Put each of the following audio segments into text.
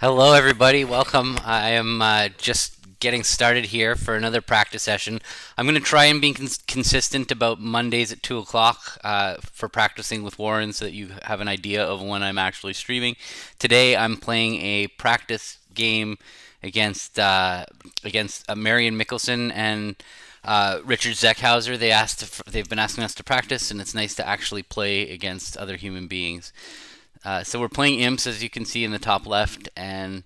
Hello, everybody. Welcome. I am just getting started here for another practice session. I'm going to try and be consistent about Mondays at 2 o'clock for practicing with Warren so that you have an idea of when I'm actually streaming. Today, I'm playing a practice game against Marion Mickelson and Richard Zeckhauser. They've been asking us to practice, and it's nice to actually play against other human beings. So we're playing imps, as you can see in the top left, and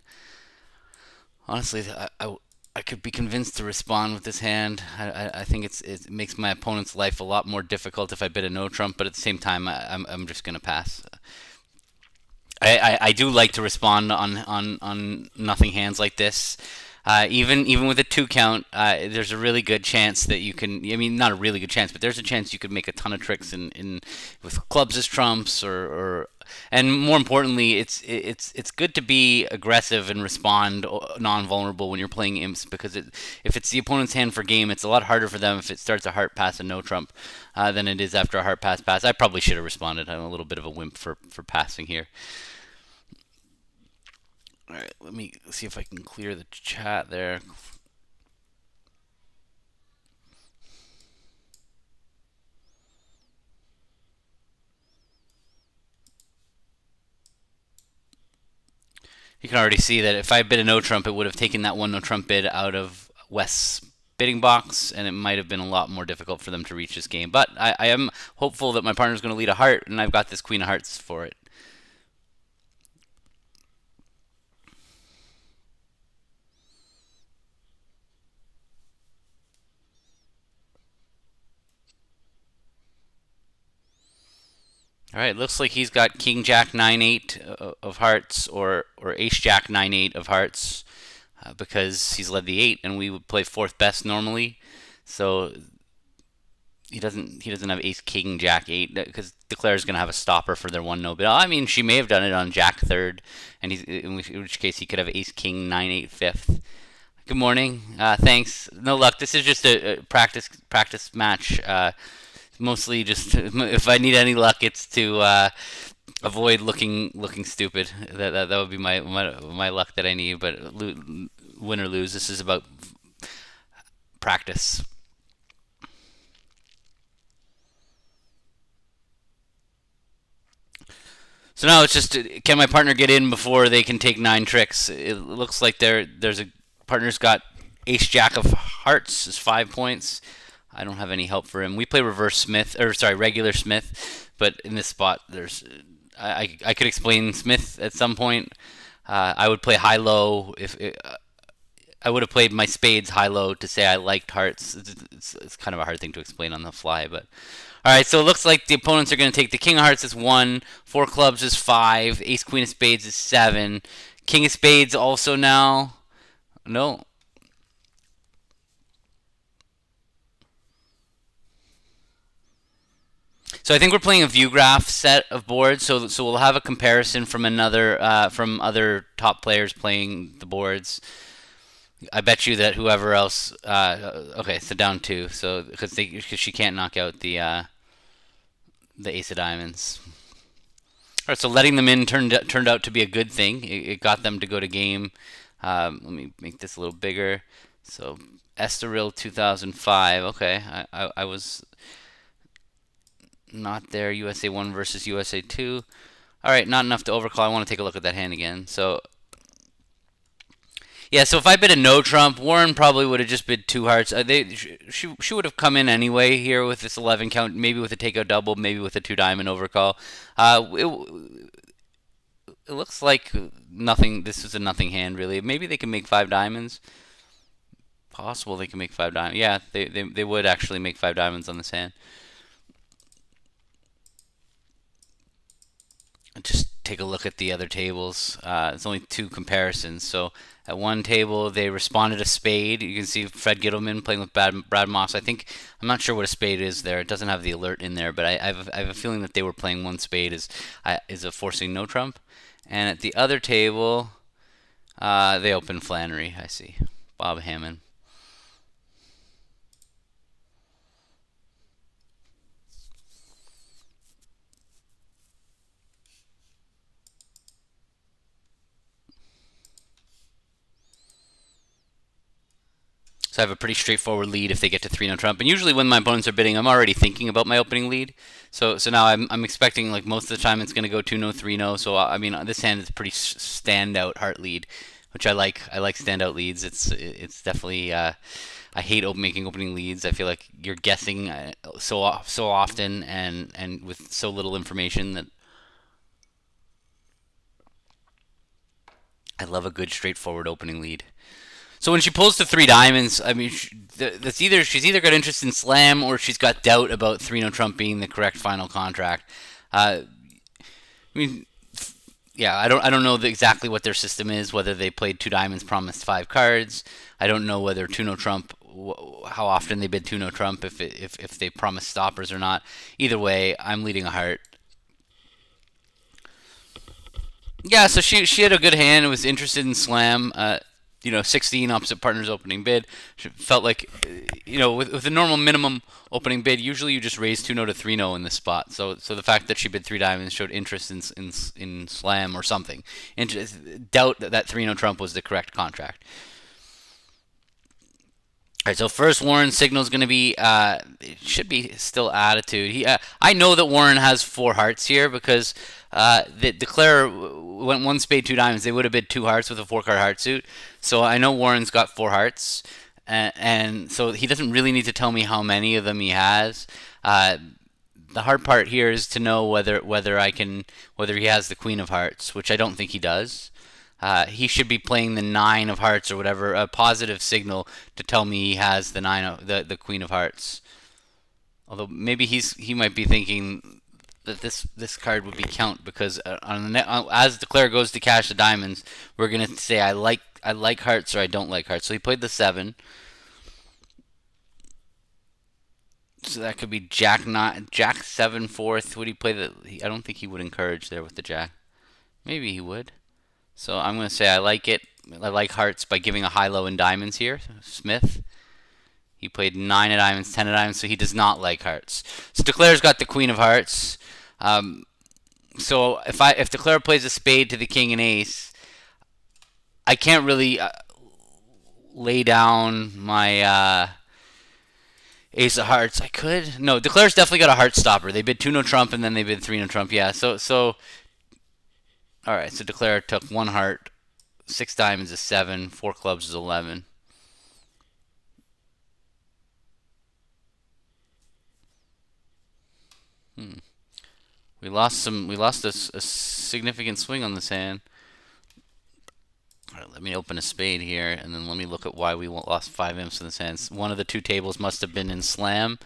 honestly, I could be convinced to respond with this hand. I think it makes my opponent's life a lot more difficult if I bid a no trump, but at the same time, I'm just going to pass. I do like to respond on nothing hands like this. Even with a 2 count, there's a really good chance that you can. I mean, not a really good chance, but there's a chance you could make a ton of tricks in with clubs as trumps or and more importantly, it's good to be aggressive and respond non-vulnerable when you're playing imps because if it's the opponent's hand for game, it's a lot harder for them if it starts a heart pass and no trump than it is after a heart pass. I probably should have responded. I'm a little bit of a wimp for passing here. All right, let me see if I can clear the chat there. You can already see that if I bid a no trump, it would have taken that one no trump bid out of West's bidding box, and it might have been a lot more difficult for them to reach this game. But I am hopeful that my partner's going to lead a heart, and I've got this queen of hearts for it. All right, looks like he's got King Jack 9-8 of hearts or Ace Jack 9-8 of hearts because he's led the 8 and we would play fourth best normally. So he doesn't have Ace King Jack 8 because Declare's going to have a stopper for their one no bid. I mean, she may have done it on Jack third, and in which case he could have Ace King 9-8 fifth. Good morning. Thanks. No luck. This is just a practice match. Mostly just if I need any luck, it's to avoid looking stupid. That would be my luck that I need. But win or lose, this is about practice. So now it's just can my partner get in before they can take 9 tricks? It looks like there's a partner's got Ace Jack of Hearts is 5 points. I don't have any help for him. We play reverse Smith or sorry regular Smith, but in this spot there's I could explain Smith at some point. I would play high low if I would have played my spades high low to say I liked hearts. It's kind of a hard thing to explain on the fly, but all right. So it looks like the opponents are going to take the king of hearts is 1, 4 clubs is 5, ace queen of spades is 7, king of spades also now. No. So I think we're playing a view graph set of boards. So we'll have a comparison from other top players playing the boards. I bet you that whoever else. Okay, so down 2. So because she can't knock out the ace of diamonds. All right, so letting them in turned out to be a good thing. It got them to go to game. Let me make this a little bigger. So Estoril 2005. Okay, I was not there. USA 1 versus USA 2. All right, not enough to overcall. I want to take a look at that hand again. So yeah, so if I bid a no trump, Warren probably would have just bid 2 hearts. She would have come in anyway here with this 11 count, maybe with a takeout double, maybe with a 2 diamond overcall. It looks like nothing. This is a nothing hand really. Maybe they can make 5 diamonds. Possible they can make 5 diamonds. Yeah, they would actually make 5 diamonds on this hand. Just take a look at the other tables. It's only 2 comparisons. So at one table, they responded a spade. You can see Fred Gittleman playing with Brad Moss. I'm not sure what a spade is there. It doesn't have the alert in there, but I have a feeling that they were playing one spade is a forcing no trump. And at the other table, they opened Flannery. I see. Bob Hammond. So I have a pretty straightforward lead if they get to 3 no trump. And usually when my opponents are bidding, I'm already thinking about my opening lead. So now I'm expecting like most of the time it's going to go 2 no 3 no. So I mean this hand is a pretty standout heart lead, which I like. I like standout leads. It's definitely I hate making opening leads. I feel like you're guessing so often and with so little information that I love a good straightforward opening lead. So when she pulls to 3 diamonds, I mean, that's either she's either got interest in slam or she's got doubt about 3 no trump being the correct final contract. I mean, yeah, I don't know exactly what their system is. Whether they played 2 diamonds, promised 5 cards. I don't know whether 2 no trump, how often they bid 2 no trump, if they promise stoppers or not. Either way, I'm leading a heart. Yeah, so she had a good hand and was interested in slam. 16 opposite partners opening bid. She felt like, with a normal minimum opening bid, usually you just raise 2 no to 3 no in this spot. So the fact that she bid 3 diamonds showed interest in slam or something. Doubt that 3 no trump was the correct contract. All right, so first Warren's signal is going to be, it should be still attitude. I know that Warren has 4 hearts here because the declare went 1 spade 2 diamonds. They would have bid 2 hearts with a 4-card heart suit. So I know Warren's got 4 hearts, and so he doesn't really need to tell me how many of them he has. The hard part here is to know whether he has the queen of hearts, which I don't think he does. He should be playing the 9 of hearts or whatever, a positive signal to tell me he has the queen of hearts. Although maybe he might be thinking that this card would be count because as declare goes to cash the diamonds, we're gonna say I like hearts or I don't like hearts. So he played the 7. So that could be Jack 7 fourth. Would he play I don't think he would encourage there with the Jack. Maybe he would. So I'm going to say I like it. I like hearts by giving a high-low in diamonds here. Smith. He played 9 of diamonds, 10 of diamonds, so he does not like hearts. So Declare's got the queen of hearts. So if Declare plays a spade to the king and ace, I can't really lay down my ace of hearts. I could. No, Declare's definitely got a heart stopper. They bid 2 no trump and then they bid 3 no trump. Yeah, so all right, so Declare took 1 heart, 6 diamonds is 7, 4 clubs is 11. We lost a significant swing on this hand. All right, let me open a spade here, and then let me look at why we lost 5 imps in this hand. One of the 2 tables must have been in slam.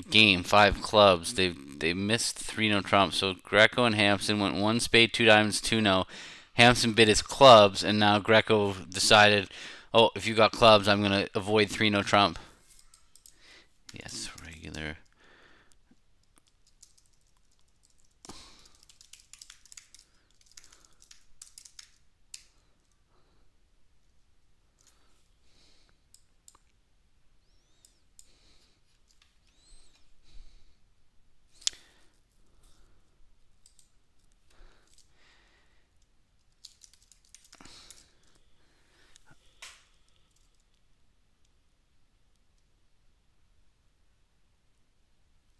Game 5 clubs. They missed 3 no trump. So Greco and Hampson went 1 spade 2 diamonds 2 no. Hampson bid his clubs, and now Greco decided, oh, if you got clubs, I'm gonna avoid 3 no trump. Yes, regular.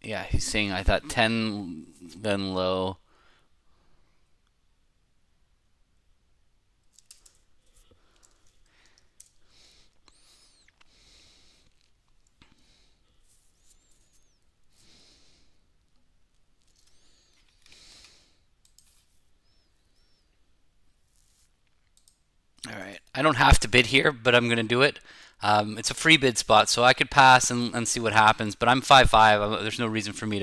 Yeah, he's saying I thought 10 then low. All right, I don't have to bid here, but I'm gonna do it. It's a free bid spot, so I could pass and see what happens. But I'm 5-5. There's no reason for me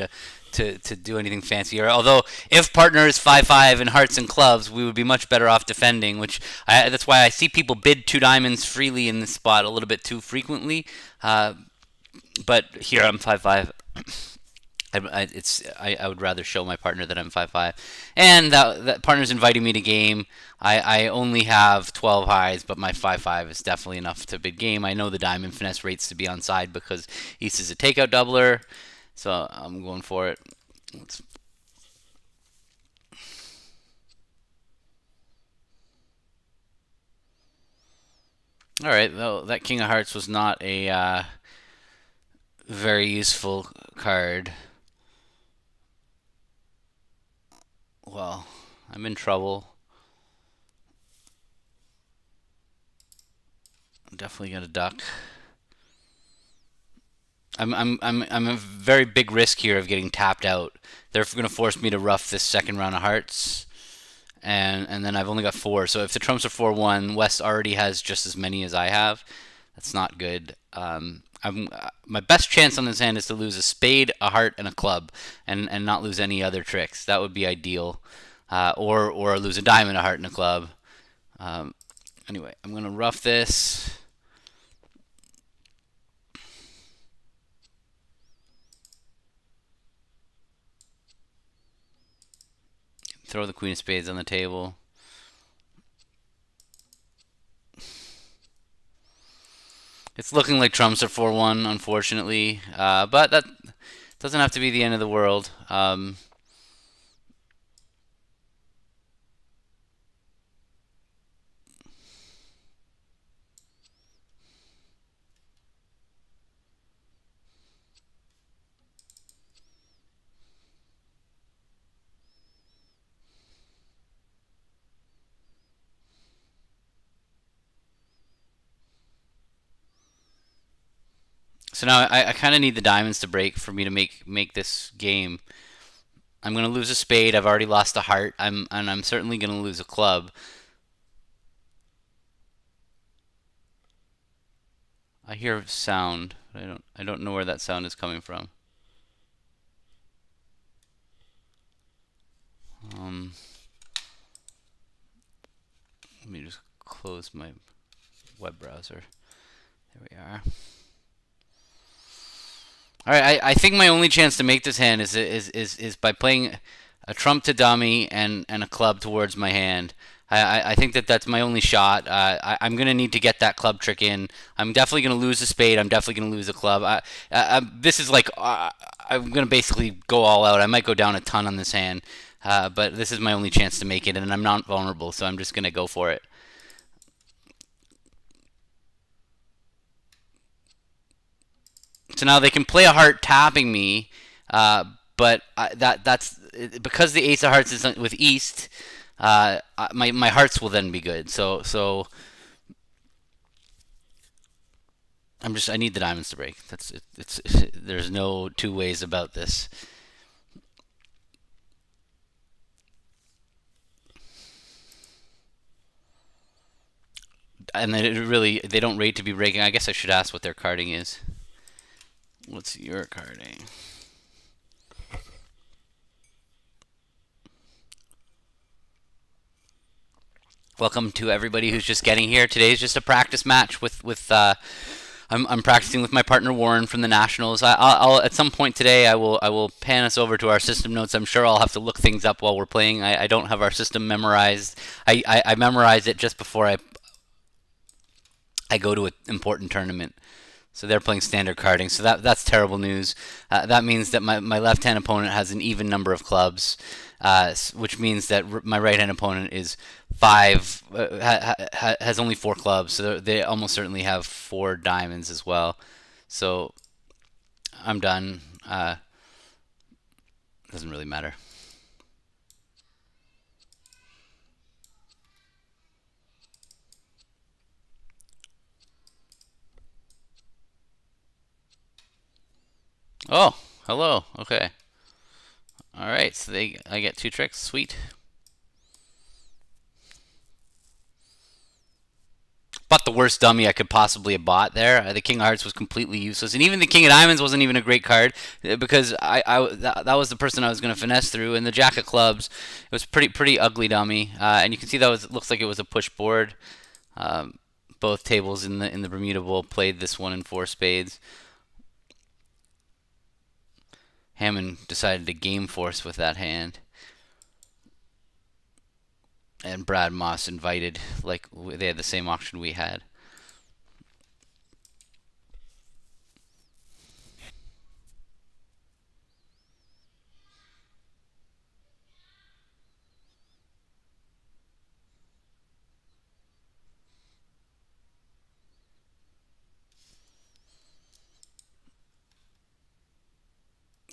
to do anything fancier. Although, if partner is 5-5 in hearts and clubs, we would be much better off defending. That's why I see people bid 2 diamonds freely in this spot a little bit too frequently. But here I'm 5-5. I would rather show my partner that I'm 5-5, and that partner's inviting me to game. I only have 12 highs, but my 5-5 is definitely enough to bid game. I know the diamond finesse rates to be on side because East is a takeout doubler, so I'm going for it. All right, though that King of Hearts was not a very useful card. Well, I'm in trouble. I'm definitely gonna duck. I'm a very big risk here of getting tapped out. They're gonna force me to rough this second round of hearts, and then I've only got four. So if the trumps are 4-1, West already has just as many as I have. That's not good. My best chance on this hand is to lose a spade, a heart, and a club, and not lose any other tricks. That would be ideal, or lose a diamond, a heart, and a club. Um, anyway, I'm gonna rough this. Throw the queen of spades on the table. It's looking like trumps are 4-1, unfortunately, but that doesn't have to be the end of the world. So now I kind of need the diamonds to break for me to make this game. I'm gonna lose a spade. I've already lost a heart. I'm certainly gonna lose a club. I hear sound. I don't know where that sound is coming from. Um, Let me just close my web browser. There we are. All right, I think my only chance to make this hand is by playing a trump to dummy and a club towards my hand. I think that's my only shot. I'm gonna need to get that club trick in. I'm definitely gonna lose a spade. I'm definitely gonna lose a club. This is like I'm gonna basically go all out. I might go down a ton on this hand, but this is my only chance to make it, and I'm not vulnerable, so I'm just gonna go for it. So now they can play a heart tapping me, but that's because the ace of hearts is with East. My hearts will then be good. So I need the diamonds to break. That's it. It's there's no two ways about this. And they don't rate to be breaking. I guess I should ask what their carding is. What's your carding? Welcome to everybody who's just getting here. Today's just a practice match with I'm practicing with my partner Warren from the Nationals. I'll at some point today I will pan us over to our system notes. I'm sure I'll have to look things up while we're playing. I don't have our system memorized. I memorize it just before I go to an important tournament. So they're playing standard carding. So that's terrible news. That means that my left hand opponent has an even number of clubs, which means that my right hand opponent is five has only four clubs. So they almost certainly have four diamonds as well. So I'm done. Doesn't really matter. Oh, hello. Okay. All right. So I get two tricks. Sweet. Bought the worst dummy I could possibly have bought there. The King of Hearts was completely useless, and even the King of Diamonds wasn't even a great card because that was the person I was going to finesse through. And the Jack of Clubs, it was pretty ugly dummy, and you can see looks like it was a push board. Um, both tables in the Bermuda Bowl played this one in four spades. Hammond decided to game force with that hand, and Brad Moss invited like they had the same auction we had.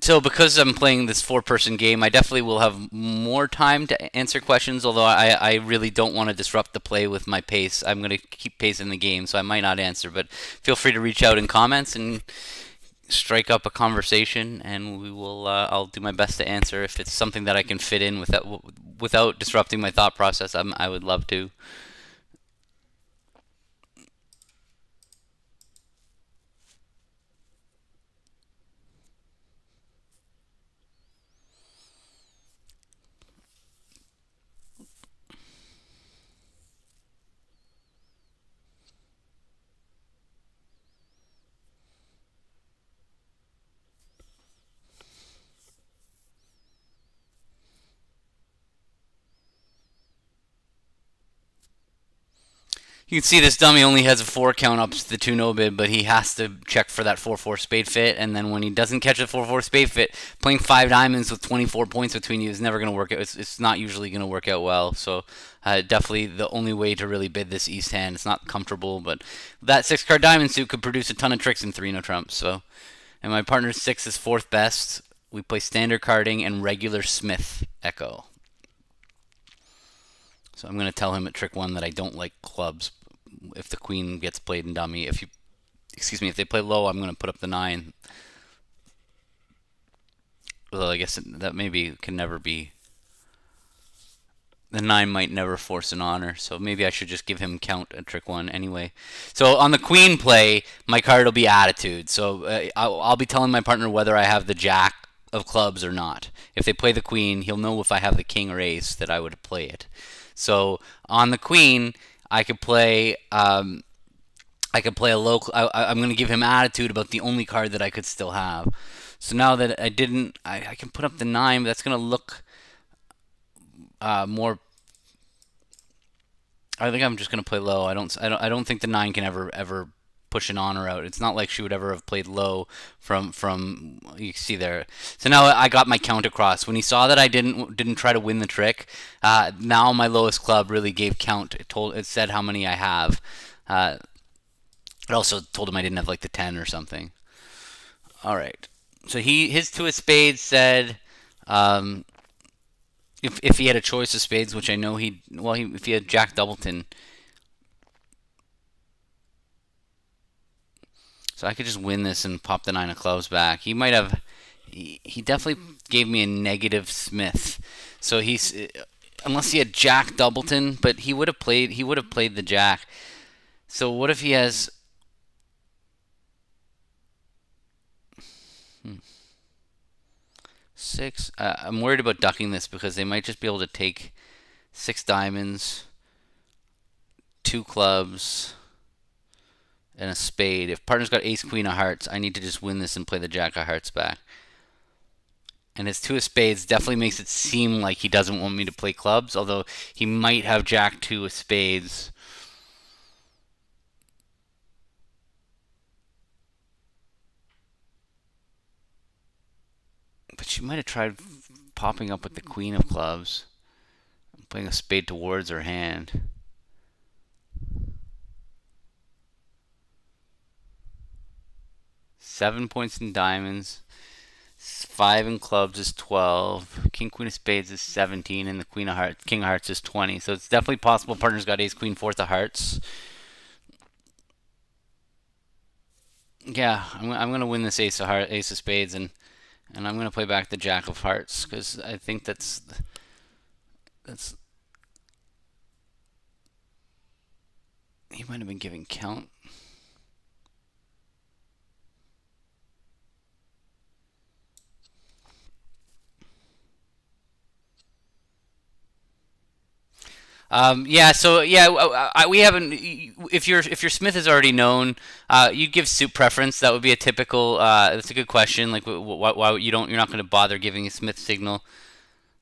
So because I'm playing this four-person game, I definitely will have more time to answer questions. Although I really don't want to disrupt the play with my pace. I'm going to keep pacing the game, so I might not answer. But feel free to reach out in comments and strike up a conversation, and we will. I'll do my best to answer if it's something that I can fit in without disrupting my thought process. I would love to. You can see this dummy only has a 4 count up to the 2 no bid, but he has to check for that 4-4 spade fit, and then when he doesn't catch a 4-4 spade fit, playing 5 diamonds with 24 points between you is never going to work out. It's not usually going to work out well, so definitely the only way to really bid this East hand. It's not comfortable, but that 6 card diamond suit could produce a ton of tricks in 3 no trumps, so. And my partner's 6 is 4th best. We play standard carding and regular Smith Echo. So I'm going to tell him at trick 1 that I don't like clubs if the queen gets played in dummy. If they play low, I'm going to put up the 9. Well, I guess that maybe can never be. The 9 might never force an honor, so maybe I should just give him count at trick 1 anyway. So on the queen play, my card will be attitude. So I'll be telling my partner whether I have the jack of clubs or not. If they play the queen, he'll know if I have the king or ace that I would play it. So on the queen, I could play. I could play a low. I'm going to give him attitude about the only card that I could still have. So now that I didn't, I can put up the 9, but that's going to look more. I think I'm just going to play low. I don't think the 9 can ever push an honor out. It's not like she would ever have played low from you see there. So now I got my count across. When he saw that I didn't try to win the trick, now my lowest club really gave count. It said how many I have. It also told him I didn't have like the 10 or something. All right. So his 2 of spades said if he had a choice of spades, which I know if he had Jack Doubleton. So I could just win this and pop the 9 of clubs back. He might have. He definitely gave me a negative Smith. So unless he had Jack Doubleton, but he would have played the Jack. So what if he has? Six. I'm worried about ducking this because they might just be able to take 6 diamonds, 2 clubs, and a spade. If partner's got ace queen of hearts, I need to just win this and play the jack of hearts back. And his 2 of spades definitely makes it seem like he doesn't want me to play clubs, although he might have jack 2 of spades. But she might have tried popping up with the queen of clubs, playing a spade towards her hand. Seven points in diamonds. 5 in clubs is 12. King queen of spades is 17, and the king of hearts is 20. So it's definitely possible partner's got ace queen 4th of hearts. Yeah, I'm gonna win this ace of spades, and I'm gonna play back the jack of hearts because I think that's. He might have been giving count. Yeah, so yeah, we haven't. If your Smith is already known, you give suit preference. That would be a typical. That's a good question. Like, why you don't? You're not going to bother giving a Smith signal.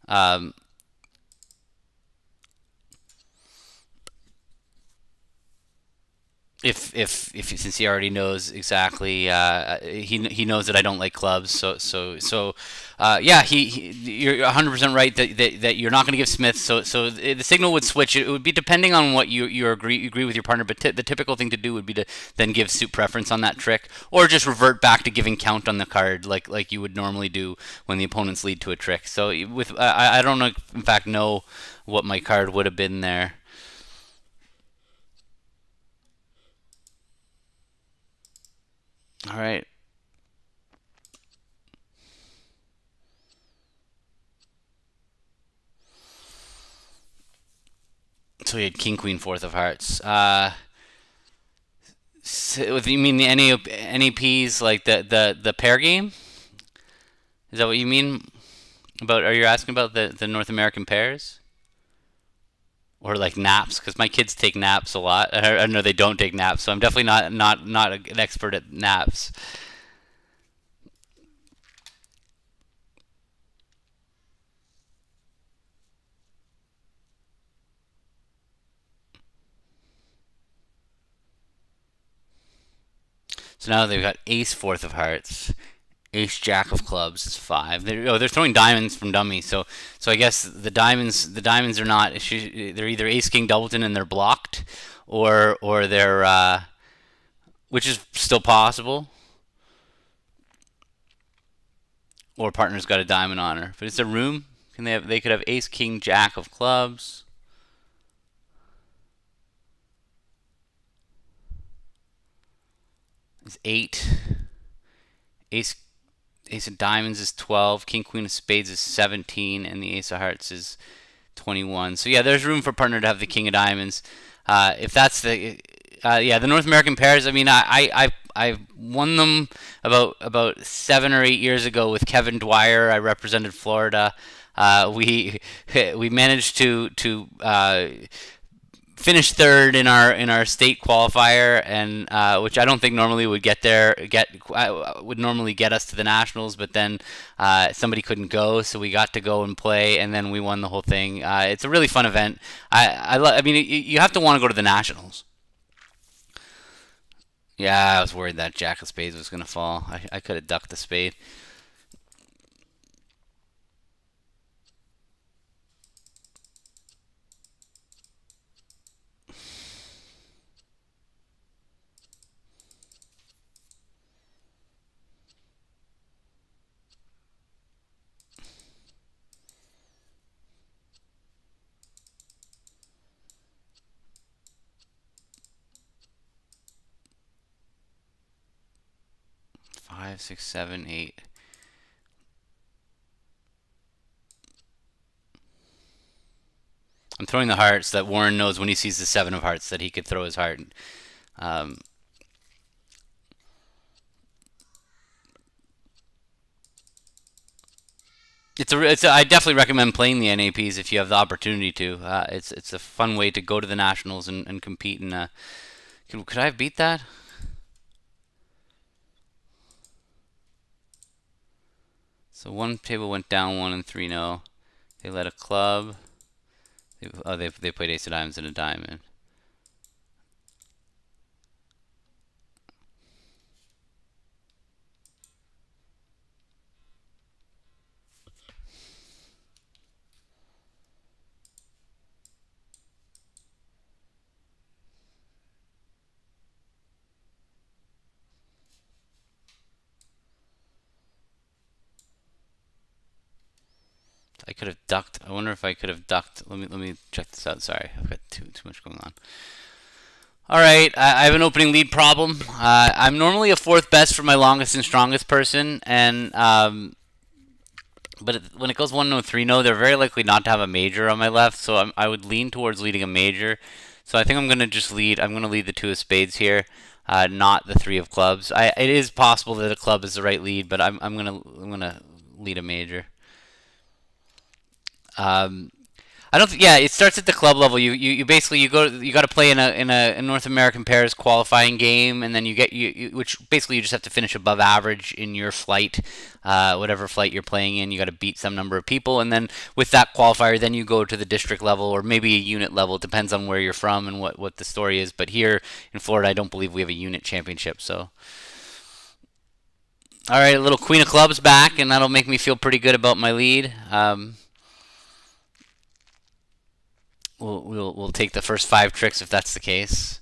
Um, if since he already knows exactly, he knows that I don't like clubs. Yeah, you're 100% right that you're not going to give Smith. So the signal would switch. It would be depending on what you agree with your partner. But the typical thing to do would be to then give suit preference on that trick, or just revert back to giving count on the card like you would normally do when the opponents lead to a trick. So with I don't know, in fact know what my card would have been there. All right. So he had King Queen Fourth of Hearts. You mean the NAPs like the pair game? Is that what you mean? About Are you asking about the North American pairs? Or like naps? Because my kids take naps a lot. I know they don't take naps, so I'm definitely not an expert at naps. So now they've got Ace Fourth of Hearts, Ace Jack of Clubs is five. They're throwing diamonds from dummy. So I guess the diamonds are not. They're either Ace King Doubleton and they're blocked, or they're which is still possible, or partner's got a diamond on her. But it's a room. They could have Ace King Jack of Clubs. It's eight. Ace Ace of Diamonds is 12, King Queen of Spades is 17, and the Ace of Hearts is 21. So yeah, there's room for partner to have the King of Diamonds. If that's the North American pairs. I mean, I won them about 7 or 8 years ago with Kevin Dwyer. I represented Florida. We managed to finished third in our state qualifier, and which I don't think normally would would normally get us to the nationals, but then somebody couldn't go, so we got to go and play, and then we won the whole thing. It's a really fun event. I mean, you have to want to go to the nationals. Yeah, I was worried that Jack of Spades was gonna fall. I could have ducked the spade. 5, 6, 7, 8. I'm throwing the heart so that Warren knows when he sees the seven of hearts that he could throw his heart. Um, I definitely recommend playing the NAPs if you have the opportunity to. It's a fun way to go to the nationals and compete. And could I have beat that? So one table went down 1 and 3-0. They let a club. They played ace of diamonds and a diamond. I could have ducked. I wonder if I could have ducked. Let me check this out. Sorry, I've got too much going on. All right, I have an opening lead problem. I'm normally a fourth best for my longest and strongest person, and but when it goes 1-0, 3-0, they're very likely not to have a major on my left, so I would lean towards leading a major. So I think I'm gonna just lead. I'm gonna lead the two of spades here, not the three of clubs. It is possible that a club is the right lead, but I'm gonna lead a major. Um, I don't. Yeah, it starts at the club level. You basically you got to play in a North American pairs qualifying game, and then which basically you just have to finish above average in your flight, whatever flight you're playing in. You got to beat some number of people, and then with that qualifier, then you go to the district level or maybe a unit level. It depends on where you're from and what the story is. But here in Florida, I don't believe we have a unit championship. So, all right, a little Queen of Clubs back, and that'll make me feel pretty good about my lead. We'll take the first 5 tricks if that's the case.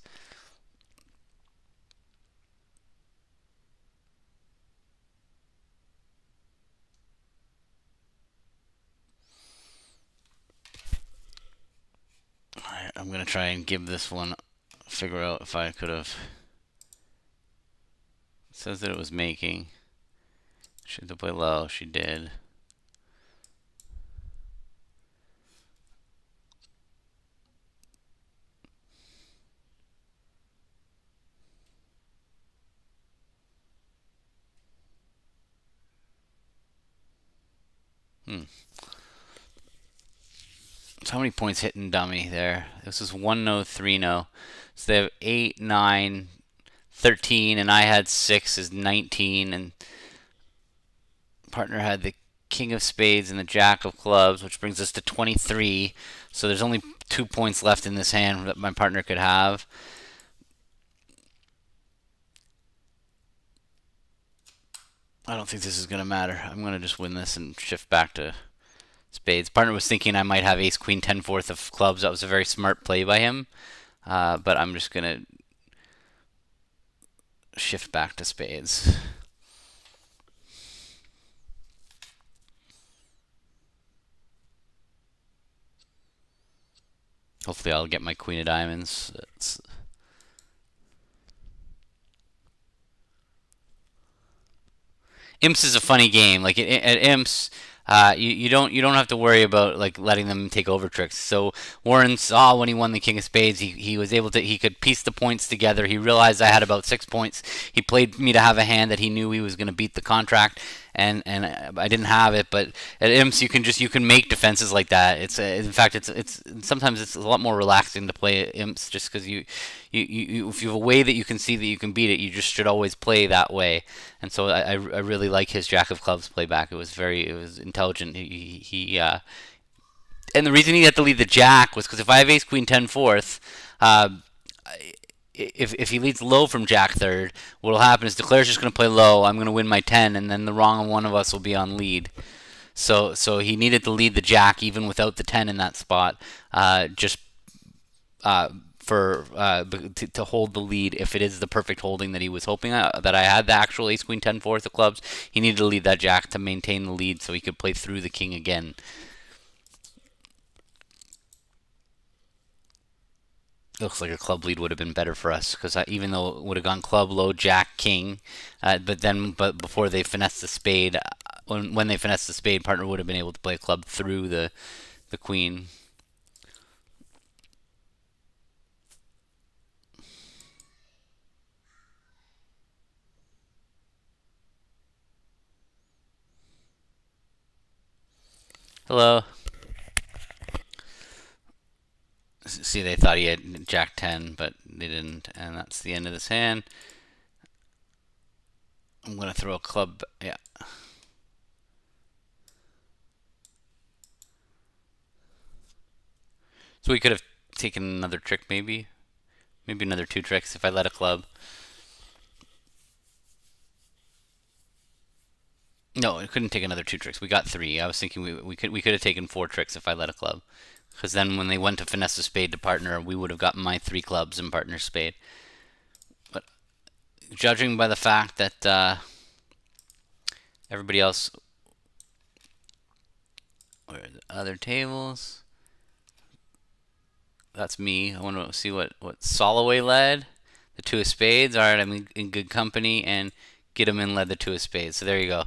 All right, I'm gonna try and give this one. Figure out if I could have. It says that it was making. She had to play low. She did. Hmm. So how many points hitting dummy there? This is 1 no, 3 no. So they have 8, 9, 13, and I had 6 is 19, and partner had the King of Spades and the Jack of Clubs, which brings us to 23. So there's only 2 points left in this hand that my partner could have. I don't think this is going to matter. I'm going to just win this and shift back to spades. Partner was thinking I might have ace, queen, 10, fourth of clubs. That was a very smart play by him. But I'm just going to shift back to spades. Hopefully I'll get my queen of diamonds. Imps is a funny game. Like at Imps, you don't have to worry about like letting them take over tricks. So Warren saw when he won the King of Spades, he was able to he could piece the points together. He realized I had about 6 points. He played me to have a hand that he knew he was going to beat the contract, and I didn't have it. But at Imps, you can make defenses like that. It's in fact it's sometimes it's a lot more relaxing to play at Imps just because you if you have a way that you can see that you can beat it, you just should always play that way. And so I really like his Jack of Clubs playback. It was intelligent. And the reason he had to lead the Jack was because if I have Ace Queen 10 fourth, if he leads low from Jack third, what will happen is Declare's just going to play low. I'm going to win my 10, and then the wrong one of us will be on lead. So he needed to lead the Jack even without the 10 in that spot, just for to hold the lead if it is the perfect holding that he was hoping that I had the actual ace queen 10 fourth of clubs. He needed to lead that Jack to maintain the lead so he could play through the king again. Looks like a club lead would have been better for us because even though it would have gone club low Jack king, but before they finessed the spade, when they finessed the spade, partner would have been able to play a club through the queen. Hello. See, they thought he had Jack 10, but they didn't, and that's the end of this hand. I'm gonna throw a club. Yeah. So we could have taken another trick, maybe another 2 tricks if I let a club. No, it couldn't take another 2 tricks. We got 3. I was thinking we could have taken 4 tricks if I let a club, because then when they went to finesse the spade to partner, we would have gotten my 3 clubs in partner's spade. But judging by the fact that everybody else, where are the other tables? That's me. I want to see what Soloway led. The 2 of spades. All right, I'm in good company, and get him in led the 2 of spades. So there you go.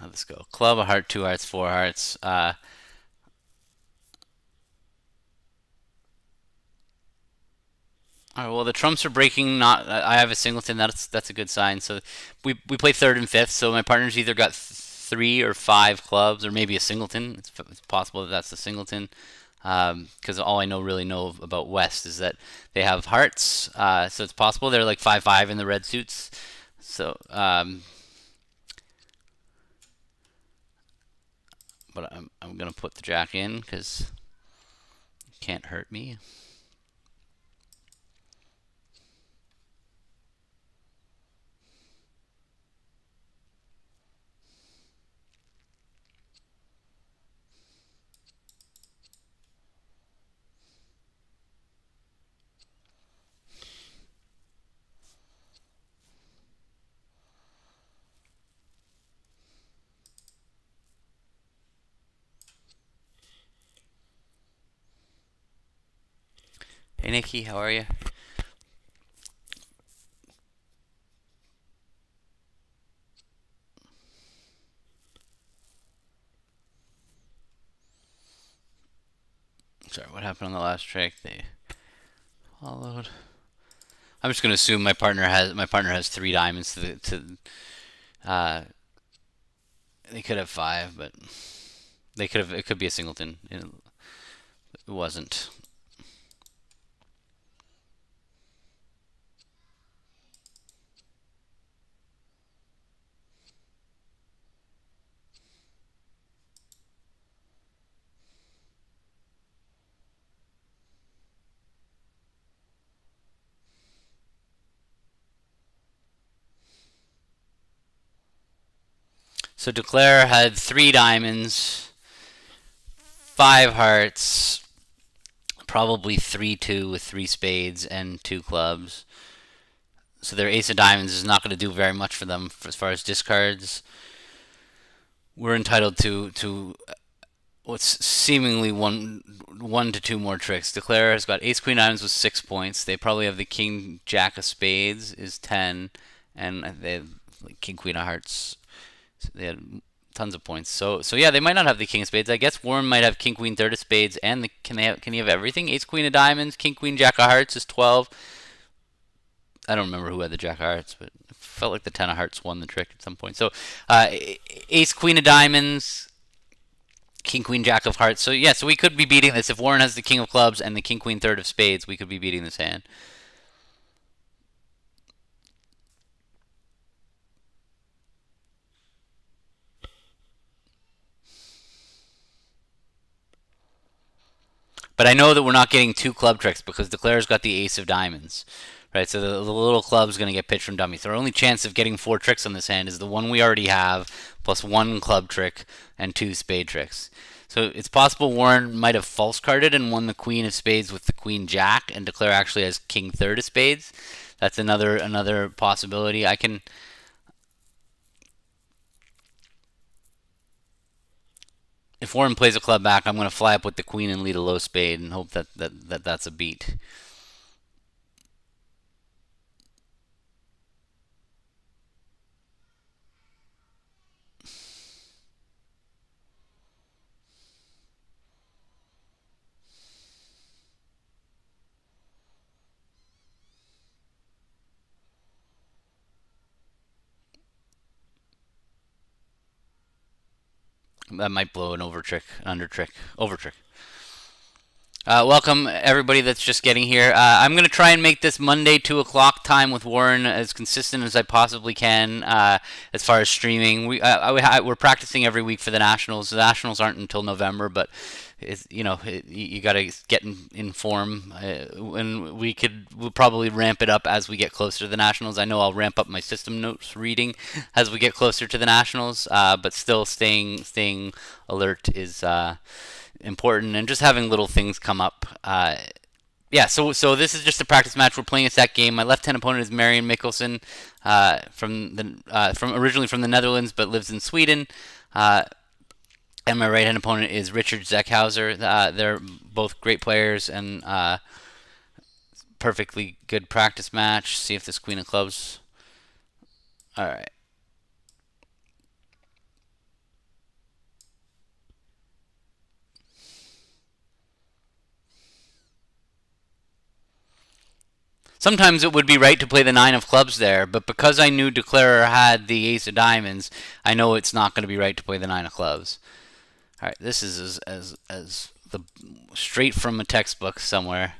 Let's go. Club, a heart, two hearts, four hearts. All right, well, the trumps are breaking. Not, I have a singleton. That's a good sign. So we play third and fifth. So my partner's either got three or five clubs, or maybe a singleton. It's possible that that's the singleton. Because all I really know about West is that they have hearts. So it's possible they're like 5-5 in the red suits. So, but I'm gonna put the jack in because it can't hurt me. Hey Nikki, how are you? Sorry, what happened on the last trick? They followed. I'm just gonna assume my partner has three diamonds uh they could have five, but it could be a singleton. It wasn't. So Declare had three diamonds, five hearts, probably 3-2 with three spades and two clubs. So their ace of diamonds is not going to do very much for them as far as discards. We're entitled to what's seemingly one to two more tricks. Declare has got ace queen diamonds with 6 points. They probably have the king jack of spades is 10, and they have like king queen of hearts. They had tons of points. So yeah, they might not have the king of spades. I guess Warren might have king queen third of spades, and can he have everything? Ace queen of diamonds, king queen jack of hearts is 12. I don't remember who had the jack of hearts, but it felt like the ten of hearts won the trick at some point. So uh, ace queen of diamonds, king queen jack of hearts. So yeah, so we could be beating this if Warren has the king of clubs and the king queen third of spades. We could be beating this hand. But I know that we're not getting two club tricks because Declare's got the ace of diamonds. Right, so the little club's going to get pitched from dummy. So our only chance of getting four tricks on this hand is the one we already have, plus one club trick and two spade tricks. So it's possible Warren might have false carded and won the queen of spades with the queen jack, and Declare actually has king third of spades. That's another possibility. I can If Warren plays a club back, I'm going to fly up with the queen and lead a low spade and hope that's a beat. That might blow an over trick, under trick, over trick. Welcome everybody that's just getting here. I'm gonna try and make this Monday 2 o'clock time with Warren as consistent as I possibly can. As far as streaming, we're practicing every week for the nationals. The nationals aren't until November, but you got to get in form, and we'll probably ramp it up as we get closer to the nationals. I know I'll ramp up my system notes reading as we get closer to the nationals, but still staying alert is important, and just having little things come up. Yeah, so this is just a practice match. We're playing a set game. My left-hand opponent is Marion Mikkelsen, from originally from the Netherlands, but lives in Sweden. And my right-hand opponent is Richard Zeckhauser. They're both great players, and perfectly good practice match. See if this queen of clubs. All right. Sometimes it would be right to play the nine of clubs there, but because I knew Declarer had the ace of diamonds, I know it's not going to be right to play the nine of clubs. All right, this is as the straight from a textbook somewhere.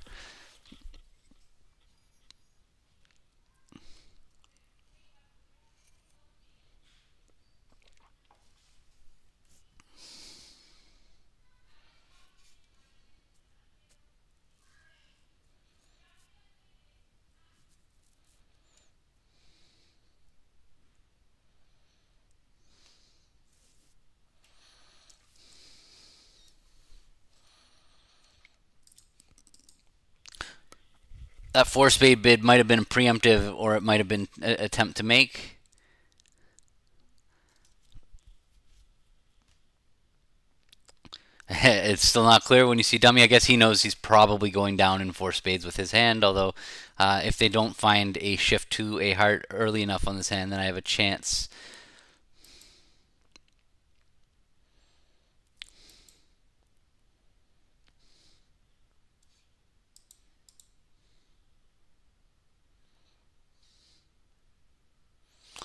That four spade bid might have been preemptive, or it might have been an attempt to make. It's still not clear when you see dummy. I guess he knows he's probably going down in four spades with his hand. Although, if they don't find a shift to a heart early enough on this hand, then I have a chance.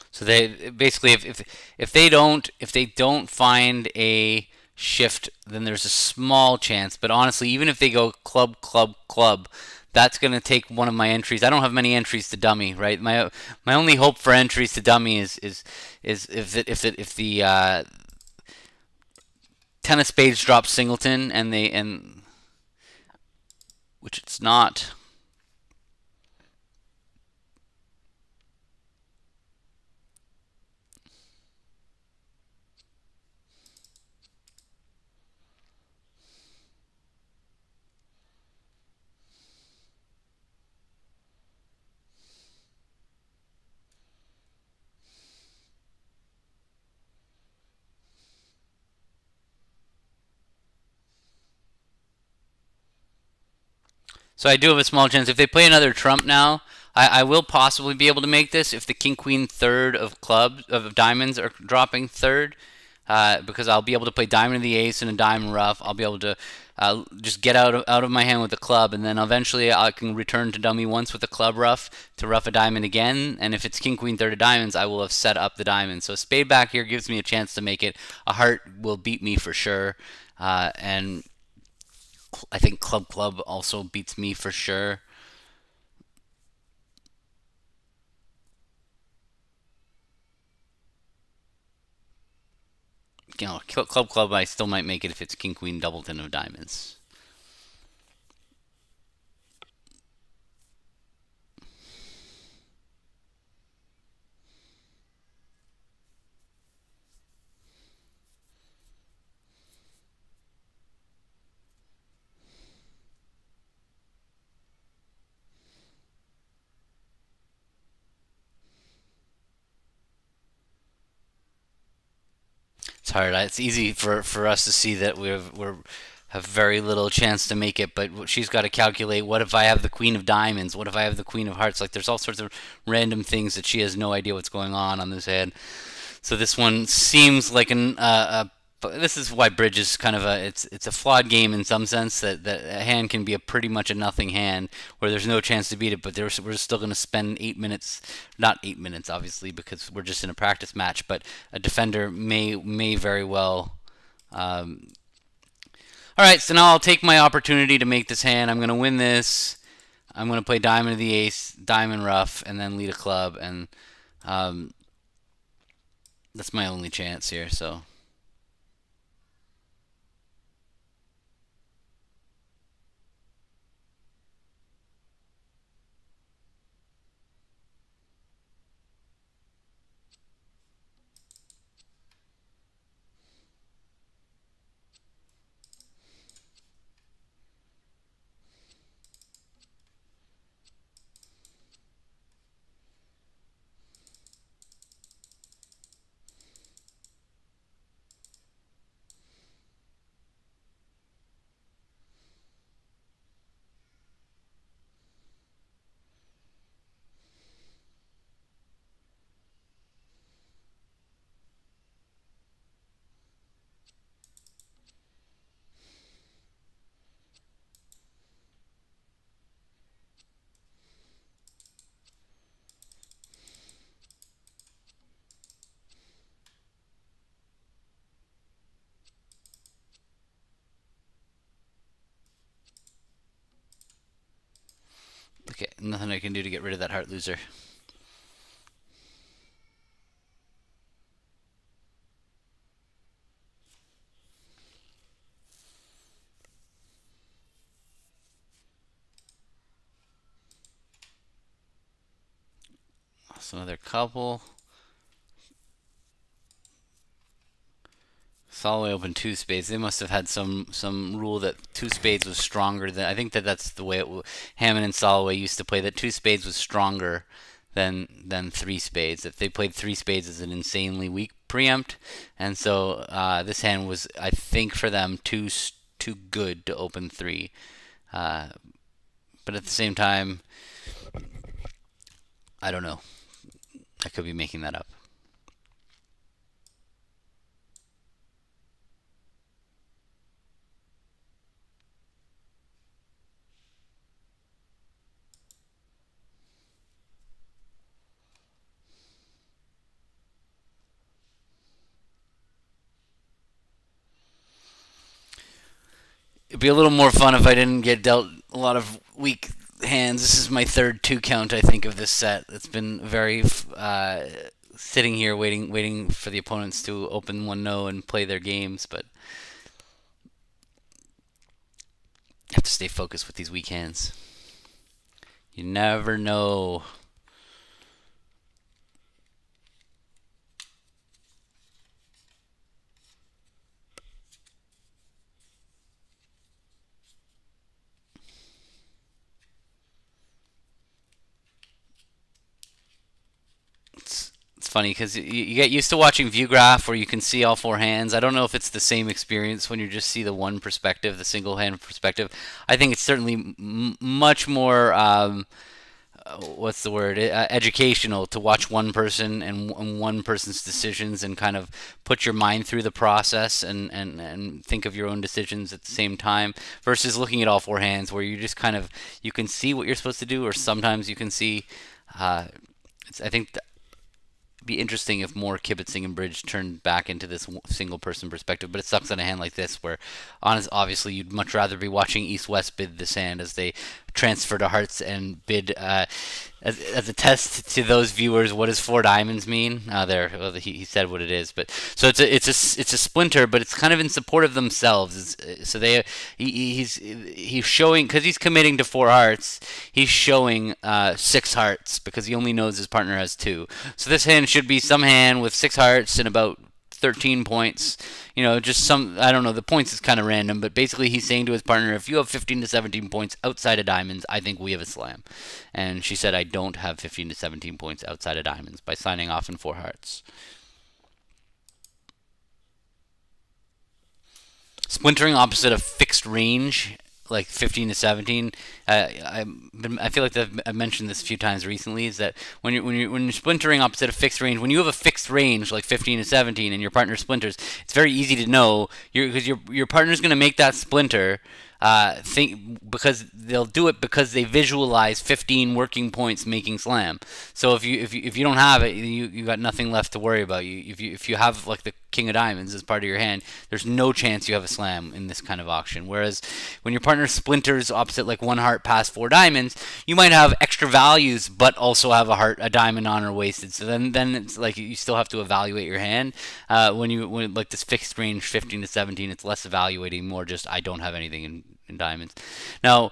So they basically, if they don't find a shift, then there's a small chance. But honestly, even if they go club, club, club, that's going to take one of my entries. I don't have many entries to dummy, right? My only hope for entries to dummy is if the ten of spades drops singleton and which it's not. So I do have a small chance. If they play another trump now, I will possibly be able to make this if the king queen third of clubs of diamonds are dropping third, because I'll be able to play diamond of the ace and a diamond rough. I'll be able to just get out of my hand with the club, and then eventually I can return to dummy once with the club rough to rough a diamond again. And if it's king queen third of diamonds, I will have set up the diamond. So spade back here gives me a chance to make it. A heart will beat me for sure, and I think club club also beats me for sure. Club club I still might make it if it's king queen doubleton of diamonds. It's hard. It's easy for us to see that we're have very little chance to make it, but she's got to calculate, what if I have the queen of diamonds? What if I have the queen of hearts? Like, there's all sorts of random things that she has no idea what's going on this hand. So this one seems like this is why bridge is kind of it's a flawed game in some sense, that a hand can be a pretty much a nothing hand where there's no chance to beat it, but we're still going to spend 8 minutes, not 8 minutes obviously because we're just in a practice match, but a defender may very well. All right, so now I'll take my opportunity to make this hand. I'm going to win this. I'm going to play diamond of the ace, diamond rough, and then lead a club, and um, that's my only chance here. So nothing I can do to get rid of that heart loser. So another couple. Solway opened two spades. They must have had some rule that two spades was stronger than. I think that's the way Hammond and Solway used to play. That two spades was stronger than three spades. If they played three spades as an insanely weak preempt, and so this hand was, I think, for them too good to open three. Uh, but at the same time, I don't know. I could be making that up. It'd be a little more fun if I didn't get dealt a lot of weak hands. This is my third two count, I think, of this set. It's been very sitting here waiting for the opponents to open 1-0 and play their games, but you have to stay focused with these weak hands. You never know. It's funny because you get used to watching view graph where you can see all four hands. I don't know if it's the same experience when you just see the one perspective, the single hand perspective. I think it's certainly much more what's the word, educational to watch one person and one person's decisions and kind of put your mind through the process and think of your own decisions at the same time versus looking at all four hands where you just kind of you can see what you're supposed to do, or sometimes you can see I think be interesting if more kibitzing and bridge turned back into this single person perspective, but it sucks on a hand like this where obviously you'd much rather be watching East West bid this hand as they transfer to hearts and bid as a test to those viewers. What does four diamonds mean? Well, he said what it is, but so it's a splinter, but it's kind of in support of themselves. So he's showing, because he's committing to four hearts. He's showing six hearts because he only knows his partner has two. So this hand should be some hand with six hearts and about 13 points. Just some, I don't know, the points is kind of random, but basically he's saying to his partner, if you have 15 to 17 points outside of diamonds, I think we have a slam. And she said, I don't have 15 to 17 points outside of diamonds, by signing off in four hearts. Splintering opposite of fixed range, like 15 to 17. I feel like I've mentioned this a few times recently. Is that when you're splintering opposite of fixed range, when you have a fixed range like 15 to 17, and your partner splinters, it's very easy to know because your partner's going to make that splinter. Because they'll do it because they visualize 15 working points making slam. So if you don't have it, you got nothing left to worry about. If you have like the king of diamonds as part of your hand, there's no chance you have a slam in this kind of auction. Whereas when your partner splinters opposite like one heart past four diamonds, you might have extra values but also have a diamond on or wasted. So then it's like you still have to evaluate your hand. When like this fixed range 15 to 17, it's less evaluating, more just I don't have anything in diamonds. Now,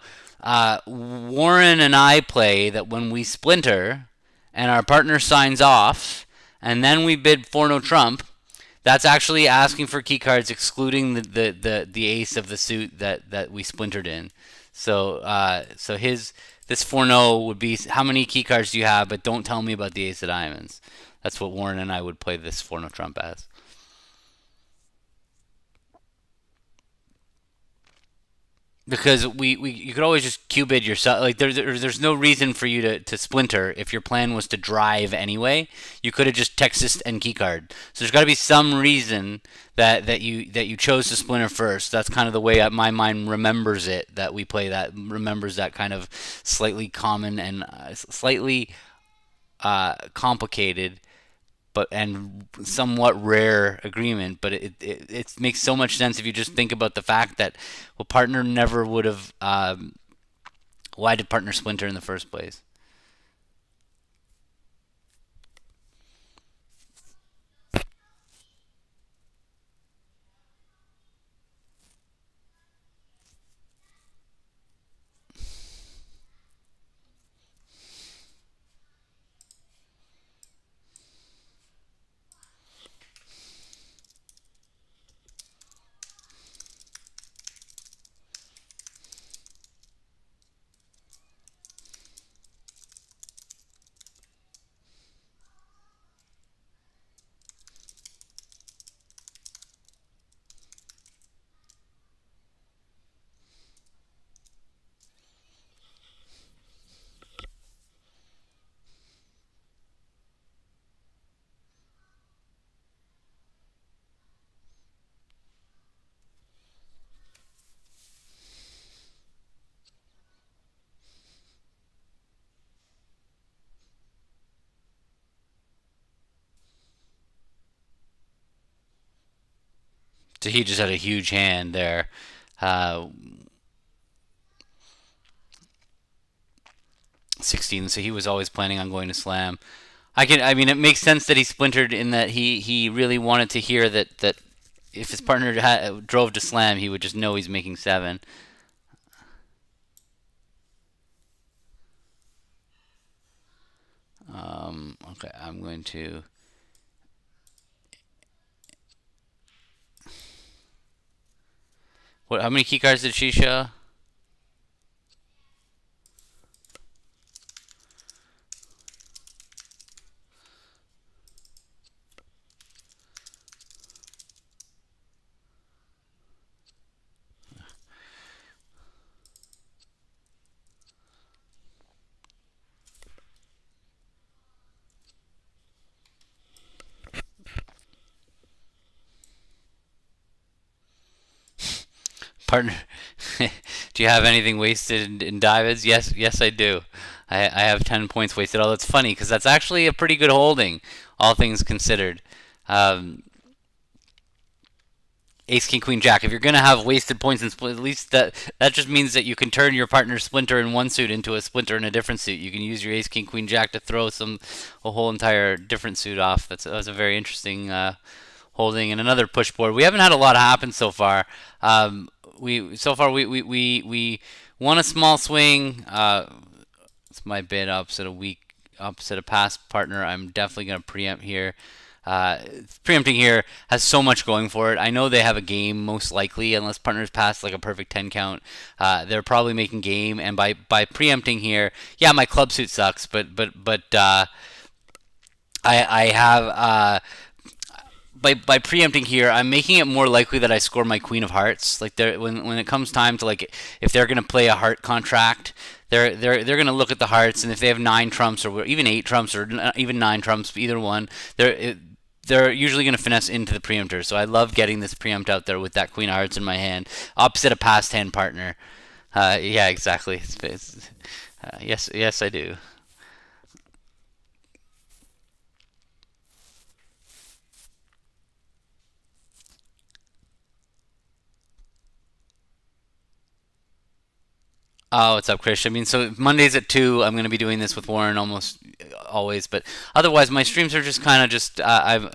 Warren and I play that when we splinter and our partner signs off and then we bid for no trump, that's actually asking for key cards excluding the ace of the suit that we splintered in. So this 4-0 would be how many key cards do you have, but don't tell me about the ace of diamonds. That's what Warren and I would play this 4-0 trump as. Because you could always just Q bid yourself. Like there's no reason for you to splinter if your plan was to drive anyway. You could have just Texas and keycard. So there's got to be some reason that you chose to splinter first. That's kind of the way my mind remembers it. That we play that remembers that kind of slightly common and slightly complicated and somewhat rare agreement, but it makes so much sense if you just think about the fact that partner never would have. Why did partner splinter in the first place? So he just had a huge hand there. Uh, 16. So he was always planning on going to slam. I mean, it makes sense that he splintered in that he really wanted to hear that if his partner drove to slam, he would just know he's making 7. Okay, I'm going to. What? How many key cards did she show? Partner, do you have anything wasted in diamonds? Yes, I do. I have 10 points wasted. Oh, that's funny because that's actually a pretty good holding, all things considered. Um, Ace, King, Queen, Jack. If you're gonna have wasted points in split, at least that just means that you can turn your partner's splinter in one suit into a splinter in a different suit. You can use your Ace, King, Queen, Jack to throw a whole entire different suit off. That's a very interesting holding and another push board. We haven't had a lot happen so far. We won a small swing. It's my bid opposite a past partner. I'm definitely gonna preempt here. Preempting here has so much going for it. I know they have a game most likely, unless partners pass like a perfect 10 count. They're probably making game, and by preempting here, yeah, my club suit sucks, but I have by preempting here, I'm making it more likely that I score my Queen of Hearts. Like when it comes time to like if they're gonna play a heart contract, they're gonna look at the hearts, and if they have 9 trumps or even 8 trumps or even 9 trumps, either one, they're usually going to finesse into the preemptor. So I love getting this preempt out there with that Queen of Hearts in my hand, opposite a past hand partner. Yeah, exactly. Yes, I do. Oh, what's up, Chris? I mean, so Mondays at 2, I'm going to be doing this with Warren almost always, but otherwise, my streams are just kind of just, I've,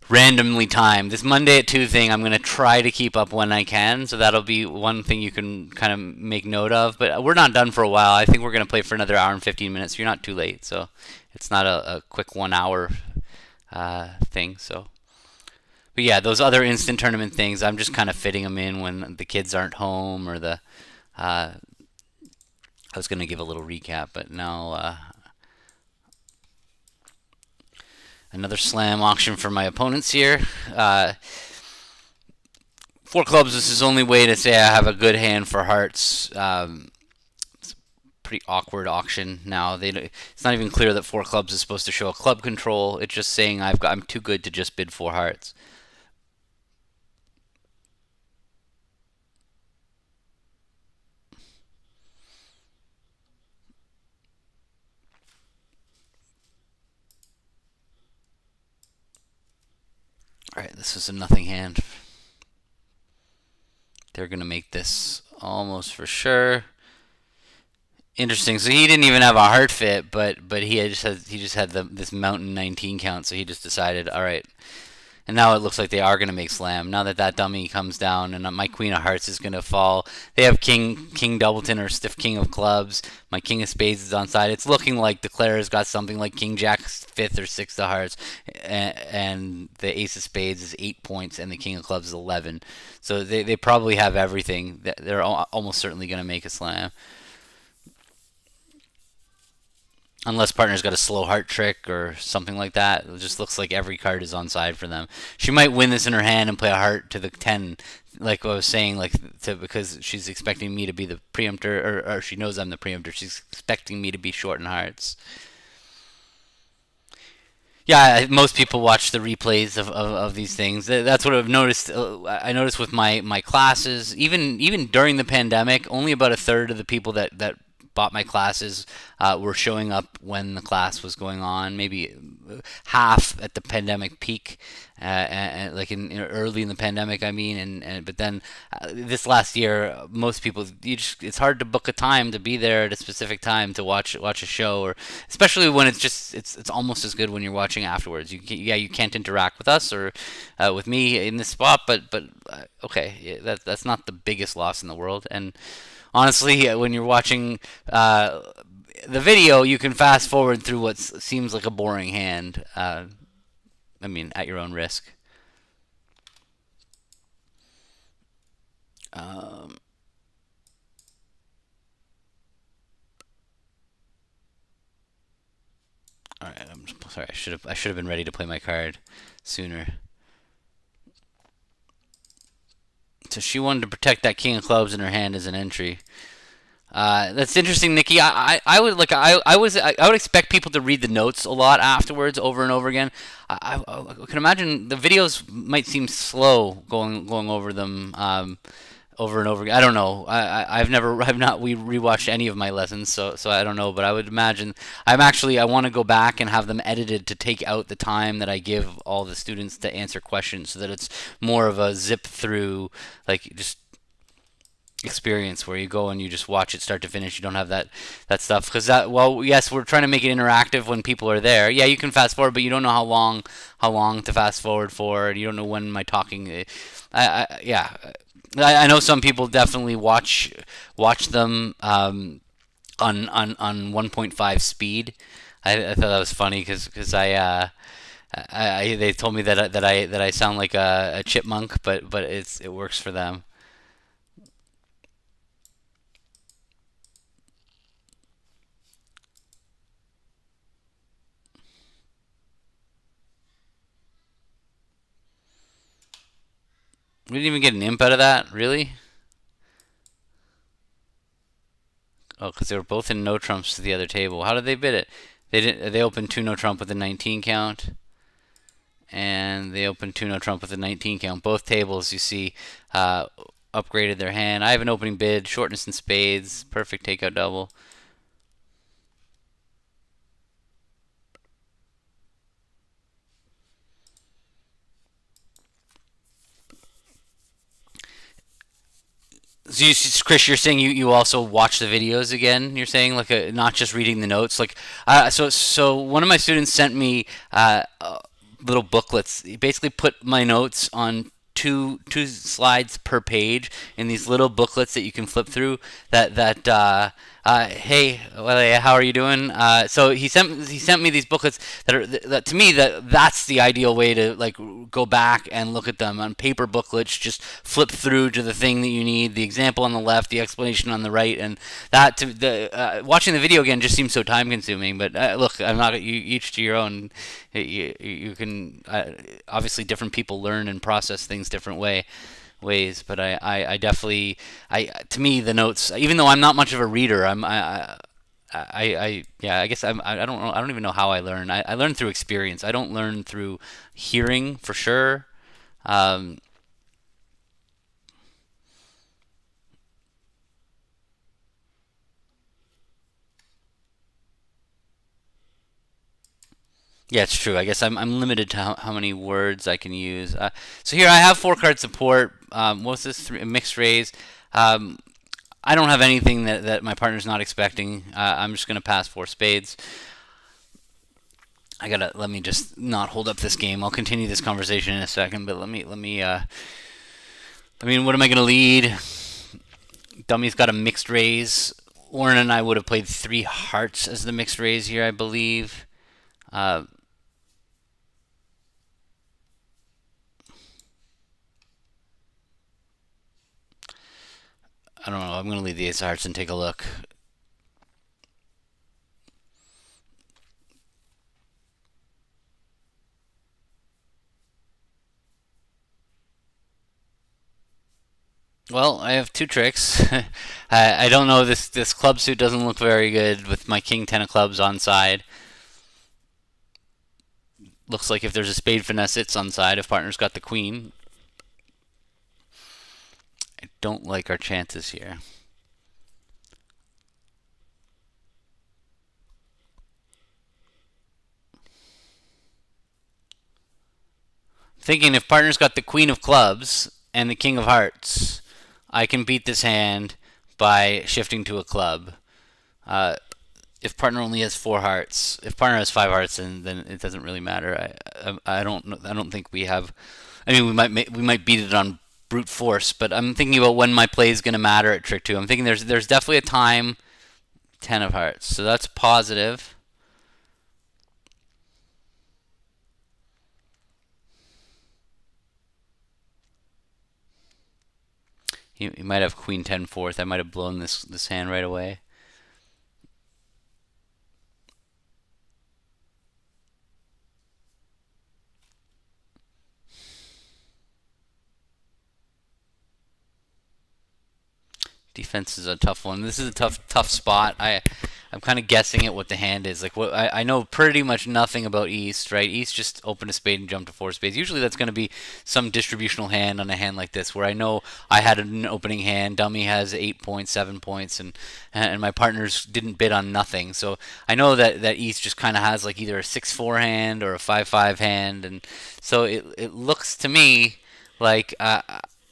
randomly timed. This Monday at 2 thing, I'm going to try to keep up when I can, so that'll be one thing you can kind of make note of. But we're not done for a while. I think we're going to play for another hour and 15 minutes. So you're not too late, so it's not a quick 1 hour thing. So, but yeah, those other instant tournament things, I'm just kind of fitting them in when the kids aren't home or the. I was going to give a little recap, but now another slam auction for my opponents here. 4 clubs is his only way to say I have a good hand for hearts. It's a pretty awkward auction now. It's not even clear that 4 clubs is supposed to show a club control. It's just saying I'm too good to just bid 4 hearts. All right, this is a nothing hand. They're gonna make this almost for sure. Interesting. So he didn't even have a heart fit, but he just had this mountain 19 count. So he just decided, all right. And now it looks like they are going to make slam. Now that dummy comes down, and my Queen of Hearts is going to fall. They have King Doubleton or Stiff King of Clubs. My King of Spades is on side. It's looking like the Clara's got something like King Jack's 5th or 6th of Hearts, and the Ace of Spades is 8 points, and the King of Clubs is 11. So they probably have everything. They're almost certainly going to make a slam. Unless partner's got a slow heart trick or something like that. It just looks like every card is on side for them. She might win this in her hand and play a heart to the 10, like I was saying, because she's expecting me to be the preemptor, or she knows I'm the preemptor. She's expecting me to be short in hearts. Yeah, most people watch the replays of these things. That's what I've noticed. I noticed with my classes, even during the pandemic, only about a third of the people that bought my classes were showing up when the class was going on. Maybe half at the pandemic peak, like early in the pandemic, I mean, and but then this last year, most people, it's hard to book a time to be there at a specific time to watch a show, or especially when it's almost as good when you're watching afterwards. You can't interact with us or with me in this spot, but okay, yeah, that's not the biggest loss in the world. And honestly, when you're watching the video, you can fast forward through what seems like a boring hand. I mean, at your own risk. Um, all right, I'm sorry. I should have been ready to play my card sooner. So she wanted to protect that king of clubs in her hand as an entry. That's interesting, Nikki. I would like I would expect people to read the notes a lot afterwards, over and over again. I can imagine the videos might seem slow going over them over and over again. I don't know. I've not we rewatched any of my lessons, so I don't know. But I would imagine I want to go back and have them edited to take out the time that I give all the students to answer questions, so that it's more of a zip through, like just experience where you go and you just watch it start to finish. You don't have that stuff, because that, well, yes, we're trying to make it interactive when people are there. Yeah, you can fast forward, but you don't know how long to fast forward for. You don't know when my talking. Yeah, I know some people definitely watch them on 1.5 speed. I thought that was funny because they told me that I sound like a chipmunk, but it works for them. We didn't even get an imp out of that, really? Oh, because they were both in no trumps to the other table. How did they bid it? They didn't. They opened two no trump with a 19 count, and they opened two no trump with a 19 count. Both tables, you see, upgraded their hand. I have an opening bid, shortness and spades, perfect takeout double. So, Chris, you're saying you also watch the videos again. You're saying, like, not just reading the notes. Like, so one of my students sent me little booklets. He basically put my notes on two slides per page in these little booklets that you can flip through. Hey, well, yeah, how are you doing? So he sent me these booklets that to me, that's the ideal way to, like, go back and look at them on paper booklets. Just flip through to the thing that you need, the example on the left, the explanation on the right, and that to the watching the video again just seems so time consuming. But look, I'm not, you, each to your own. You can, obviously different people learn and process things different ways, but I definitely, to me, the notes, even though I'm not much of a reader, yeah, I guess I don't know, I don't even know how I learn. I learn through experience. I don't learn through hearing, for sure. um, yeah, it's true. I guess I'm limited to how many words I can use. So here I have four card support. What's this? Mixed raise. Um, I don't have anything that my partner's not expecting. I'm just gonna pass four spades. I gotta, let me just not hold up this game. I'll continue this conversation in a second, but let me. I mean, what am I gonna lead? Dummy's got a mixed raise. Warren and I would have played three hearts as the mixed raise here, I believe. Uh, I don't know. I'm gonna leave the ace of hearts and take a look. Well, I have two tricks. I don't know. This club suit doesn't look very good with my king ten of clubs on side. Looks like if there's a spade finesse, it's on side. If partner's got the queen, I don't like our chances here. thinking if partner's got the queen of clubs and the king of hearts, I can beat this hand by shifting to a club. Uh, if partner only has four hearts, if partner has five hearts, then it doesn't really matter. I don't think we have. I mean, we might beat it on brute force, but I'm thinking about when my play is going to matter at trick two. I'm thinking there's definitely a time. Ten of hearts, so that's positive. He might have queen ten fourth. I might have blown this hand right away. Defense is a tough one. This is a tough spot. I'm kind of guessing at what the hand is. Like what I know pretty much nothing about East, right? East just open a spade and jump to four spades. Usually that's going to be some distributional hand on a hand like this, where I know I had an opening hand. Dummy has 8 points, 7 points, and my partners didn't bid on nothing. So I know that East just kind of has like either a 6-4 hand or a 5-5 hand, and so it looks to me like.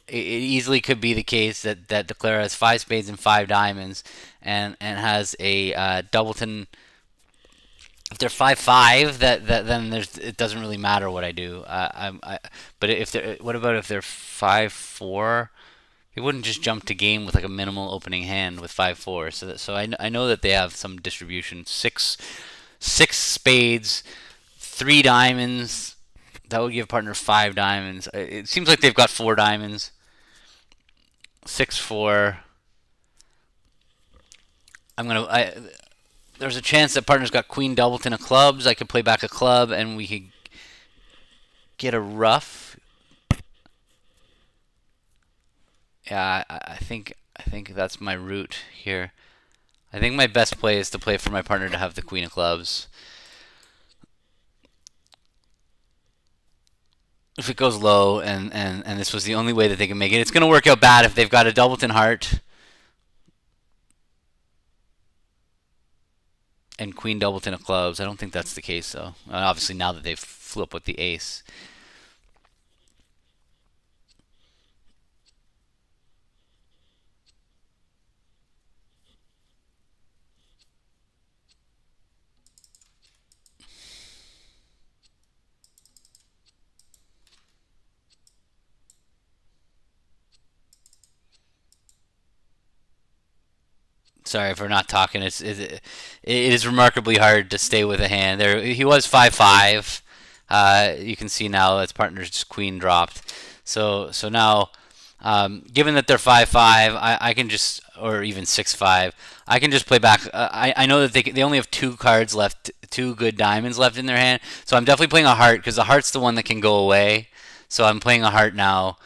It easily could be the case that Declara has five spades and five diamonds, and has a doubleton. If they're 5-5, that then it doesn't really matter what I do. But if they're what about if they're 5-4? They wouldn't just jump to game with like a minimal opening hand with 5-4. So I know that they have some distribution. Six spades, three diamonds. That would give partner five diamonds. It seems like they've got four diamonds. 6-4. There's a chance that partner's got queen doubleton of clubs. I could play back a club and we could get a ruff. Yeah, I think that's my route here. I think my best play is to play for my partner to have the queen of clubs. If it goes low and this was the only way that they can make it, it's going to work out bad if they've got a doubleton heart and queen doubleton of clubs. I don't think that's the case, though. Obviously, now that they've flipped with the ace. Sorry for not talking. It is remarkably hard to stay with a hand. There, he was 5-5. You can see now his partner's queen dropped. So now, given that they're 5-5, I can just, or even 6-5, I can just play back. I know that they only have two cards left, two good diamonds left in their hand. So I'm definitely playing a heart because the heart's the one that can go away. So I'm playing a heart now.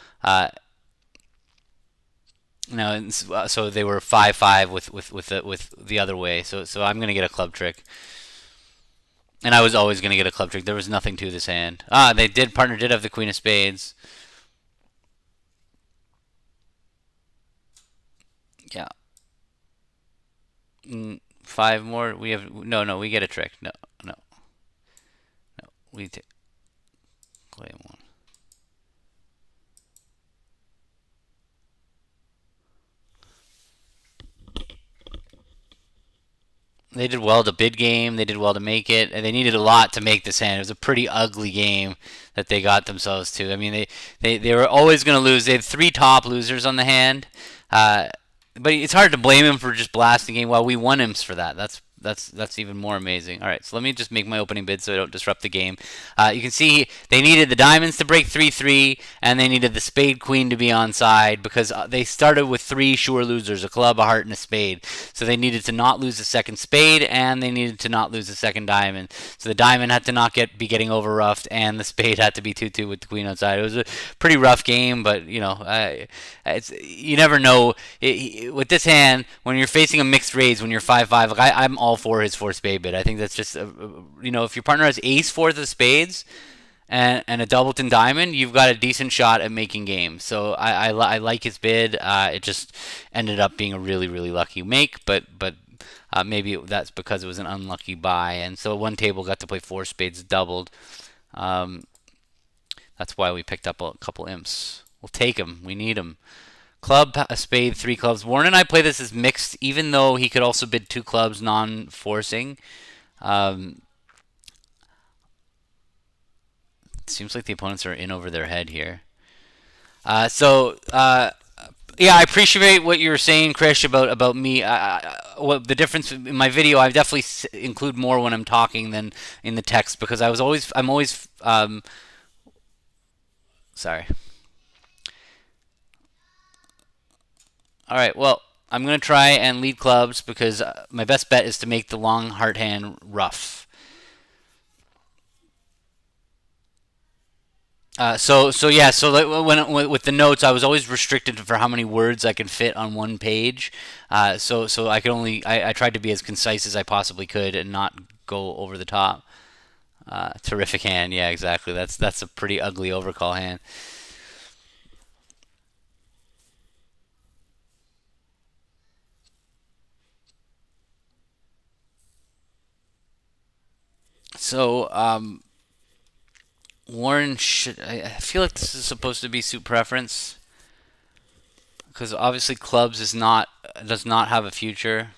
No, so they were 5-5 with the other way. So I'm gonna get a club trick, and I was always gonna get a club trick. There was nothing to this hand. They did. Partner did have the queen of spades. Yeah. Five more. We have no. We get a trick. No. We take claim one. They did well to bid game. They did well to make it, and they needed a lot to make this hand. It was a pretty ugly game that they got themselves to. I mean, they were always going to lose. They had three top losers on the hand, but it's hard to blame him for just blasting game. Well, we won him for that. That's even more amazing. All right, so let me just make my opening bid so I don't disrupt the game. You can see they needed the diamonds to break 3-3, and they needed the spade queen to be onside because they started with three sure losers, a club, a heart, and a spade. So they needed to not lose the second spade, and they needed to not lose the second diamond. So the diamond had to not be getting over roughed, and the spade had to be 2-2 with the queen outside. It was a pretty rough game, but you never know. With this hand, when you're facing a mixed raise, when you're 5-5, like I'm all for his four spade bid. I think that's just if your partner has ace fourth of spades and a doubleton diamond, you've got a decent shot at making game. So I like his bid. It just ended up being a really really lucky make, but maybe that's because it was an unlucky buy, and so one table got to play four spades doubled. That's That's why we picked up a couple imps. We'll take them. We need them. Club, a spade, three clubs. Warren and I play this as mixed, even though he could also bid two clubs, non-forcing. Um, Seems like the opponents are in over their head here. Yeah, I appreciate what you were saying, Krish, about me. What the difference in my video? I definitely include more when I'm talking than in the text because I'm always sorry. All right, well, I'm gonna try and lead clubs because my best bet is to make the long heart hand rough. When with the notes, I was always restricted for how many words I could fit on one page. So I could only I tried to be as concise as I possibly could and not go over the top. Terrific hand, yeah, exactly. That's a pretty ugly overcall hand. So Warren should. I feel like this is supposed to be suit preference because obviously clubs is not does not have a future.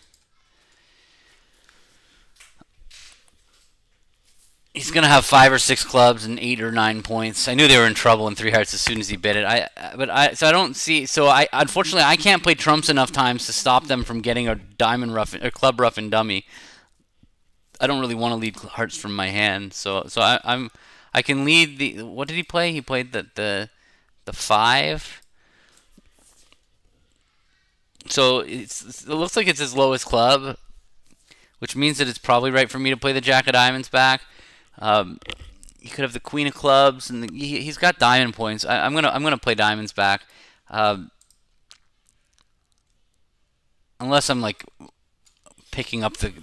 He's gonna have five or six clubs and 8 or 9 points. I knew they were in trouble in three hearts as soon as he bid it. So I don't see. So I unfortunately I can't play trumps enough times to stop them from getting a diamond rough or club rough and dummy. I don't really want to lead hearts from my hand. I can lead the. What did he play? He played the five. So it looks like it's his lowest club, which means that it's probably right for me to play the jack of diamonds back. Um, you could have the queen of clubs, and he's got diamond points. I'm gonna play diamonds back, um, unless I'm like picking up the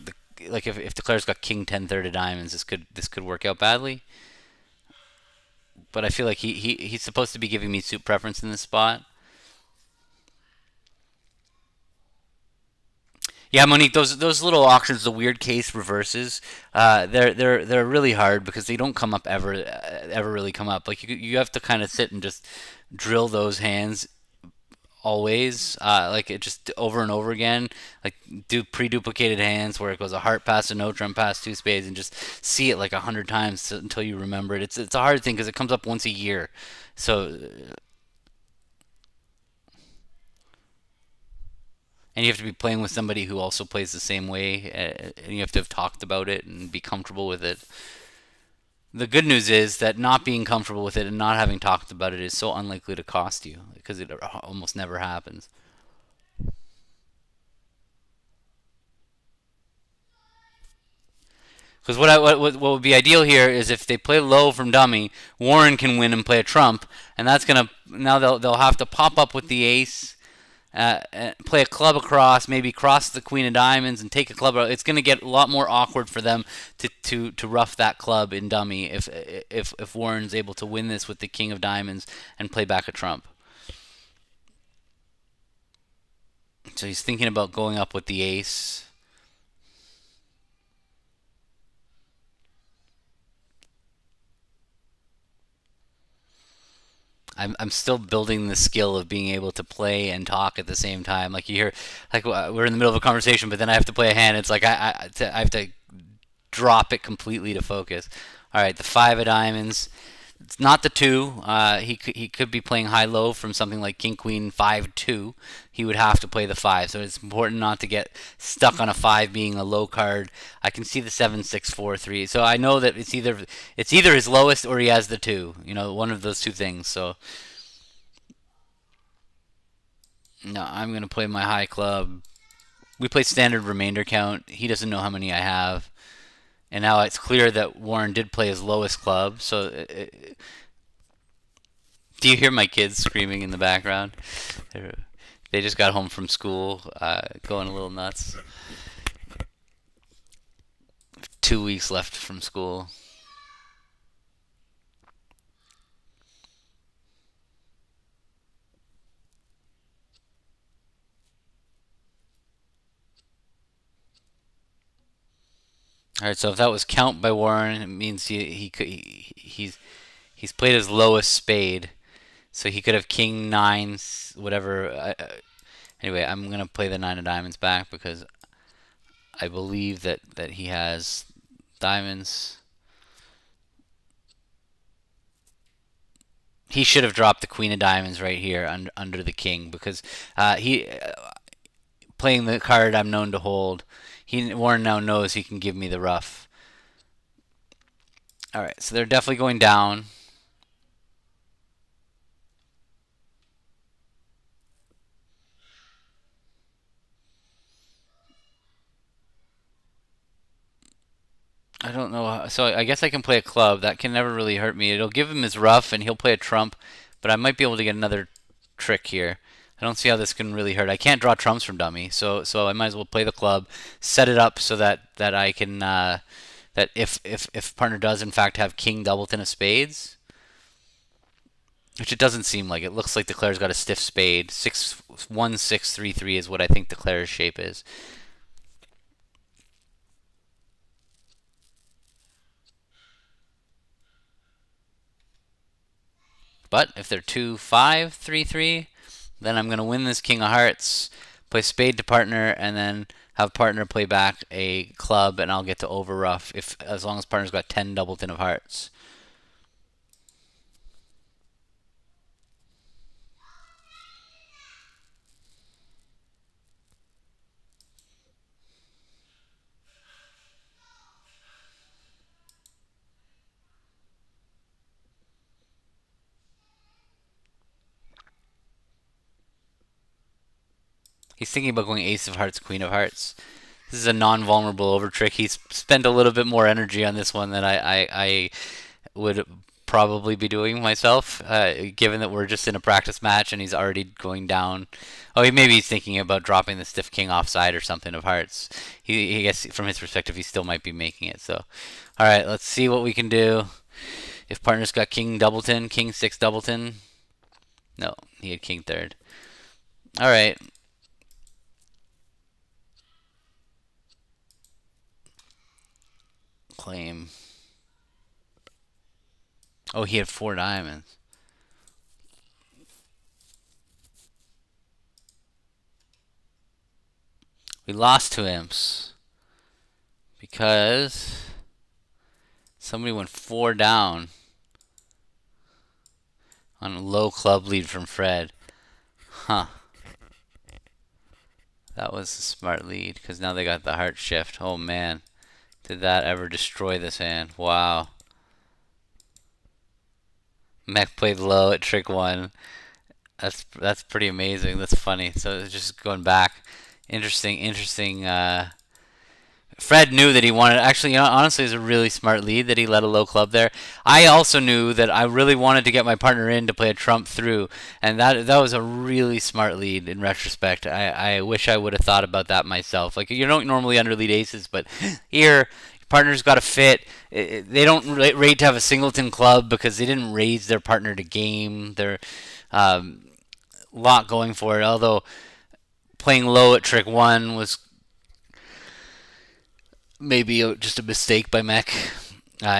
like if the player's got king 10 third of diamonds, this could work out badly. But I feel like he's supposed to be giving me suit preference in this spot. Yeah, Monique, those little auctions, the weird case reverses, they're really hard because they don't come up ever really come up. Like you have to kind of sit and just drill those hands always, like it just over and over again, like do pre-duplicated hands where it goes a heart pass, a no trump pass, two spades, and just see it like 100 times until you remember it. It's a hard thing because it comes up once a year, so and you have to be playing with somebody who also plays the same way, and you have to have talked about it and be comfortable with it. The good news is that not being comfortable with it and not having talked about it is so unlikely to cost you because it almost never happens. Because what would be ideal here is if they play low from dummy, Warren can win and play a trump, and that's gonna now they'll have to pop up with the ace, play a club across, maybe cross the queen of diamonds and take a club. It's going to get a lot more awkward for them to rough that club in dummy if Warren's able to win this with the king of diamonds and play back a trump. So he's thinking about going up with the ace. I'm still building the skill of being able to play and talk at the same time. Like you hear, like we're in the middle of a conversation, but then I have to play a hand. It's like I have to drop it completely to focus. All right, the five of diamonds. It's not the two. He could be playing high low from something like king queen 5-2. He would have to play the five. So it's important not to get stuck on a five being a low card. I can see the 7-6-4-3. So I know that it's either his lowest or he has the two. You know, one of those two things. So no, I'm gonna play my high club. We play standard remainder count. He doesn't know how many I have. And now it's clear that Warren did play his lowest club. So, do you hear my kids screaming in the background? They just got home from school, going a little nuts. 2 weeks left from school. All right, so if that was count by Warren, it means he's He's played his lowest spade, so he could have king nine, whatever. Anyway, I'm gonna play the nine of diamonds back because I believe that he has diamonds. He should have dropped the queen of diamonds right here under the king because he playing the card I'm known to hold. Warren now knows he can give me the ruff. All right, so they're definitely going down. I don't know. So I guess I can play a club. That can never really hurt me. It'll give him his ruff, and he'll play a trump, but I might be able to get another trick here. I don't see how this can really hurt. I can't draw trumps from dummy, so I might as well play the club, set it up so that I can that if partner does in fact have king doubleton of spades, which it doesn't seem like. It looks like the Claire's got a stiff spade. 6-1-6-3-3 is what I think the Claire's shape is. But if they're 2-5-3-3, then I'm gonna win this king of hearts, play spade to partner, and then have partner play back a club, and I'll get to over ruff if as long as partner's got 10 doubleton of hearts. He's thinking about going ace of hearts, queen of hearts. This is a non-vulnerable over trick. He's spent a little bit more energy on this one than I would probably be doing myself, given that we're just in a practice match and he's already going down. Oh, maybe he's thinking about dropping the stiff king offside or something of hearts. He guess from his perspective, he still might be making it. So, all right, let's see what we can do. If partner's got king doubleton, king six doubleton. No, he had king third. All right. Claim. Oh, he had four diamonds. We lost to imps because somebody went four down on a low club lead from Fred. Huh. That was a smart lead because now they got the heart shift. Oh man. Did that ever destroy this hand? Wow. Mech played low at trick one. That's pretty amazing. That's funny. So just going back, interesting. Fred knew that he wanted. Actually, honestly, it was a really smart lead that he let a low club there. I also knew that I really wanted to get my partner in to play a trump through, and that was a really smart lead in retrospect. I wish I would have thought about that myself. Like you don't normally underlead aces, but here your partner's got to fit. They don't rate to have a singleton club because they didn't raise their partner to game. They're lot going for it. Although playing low at trick one was maybe just a mistake by Mech.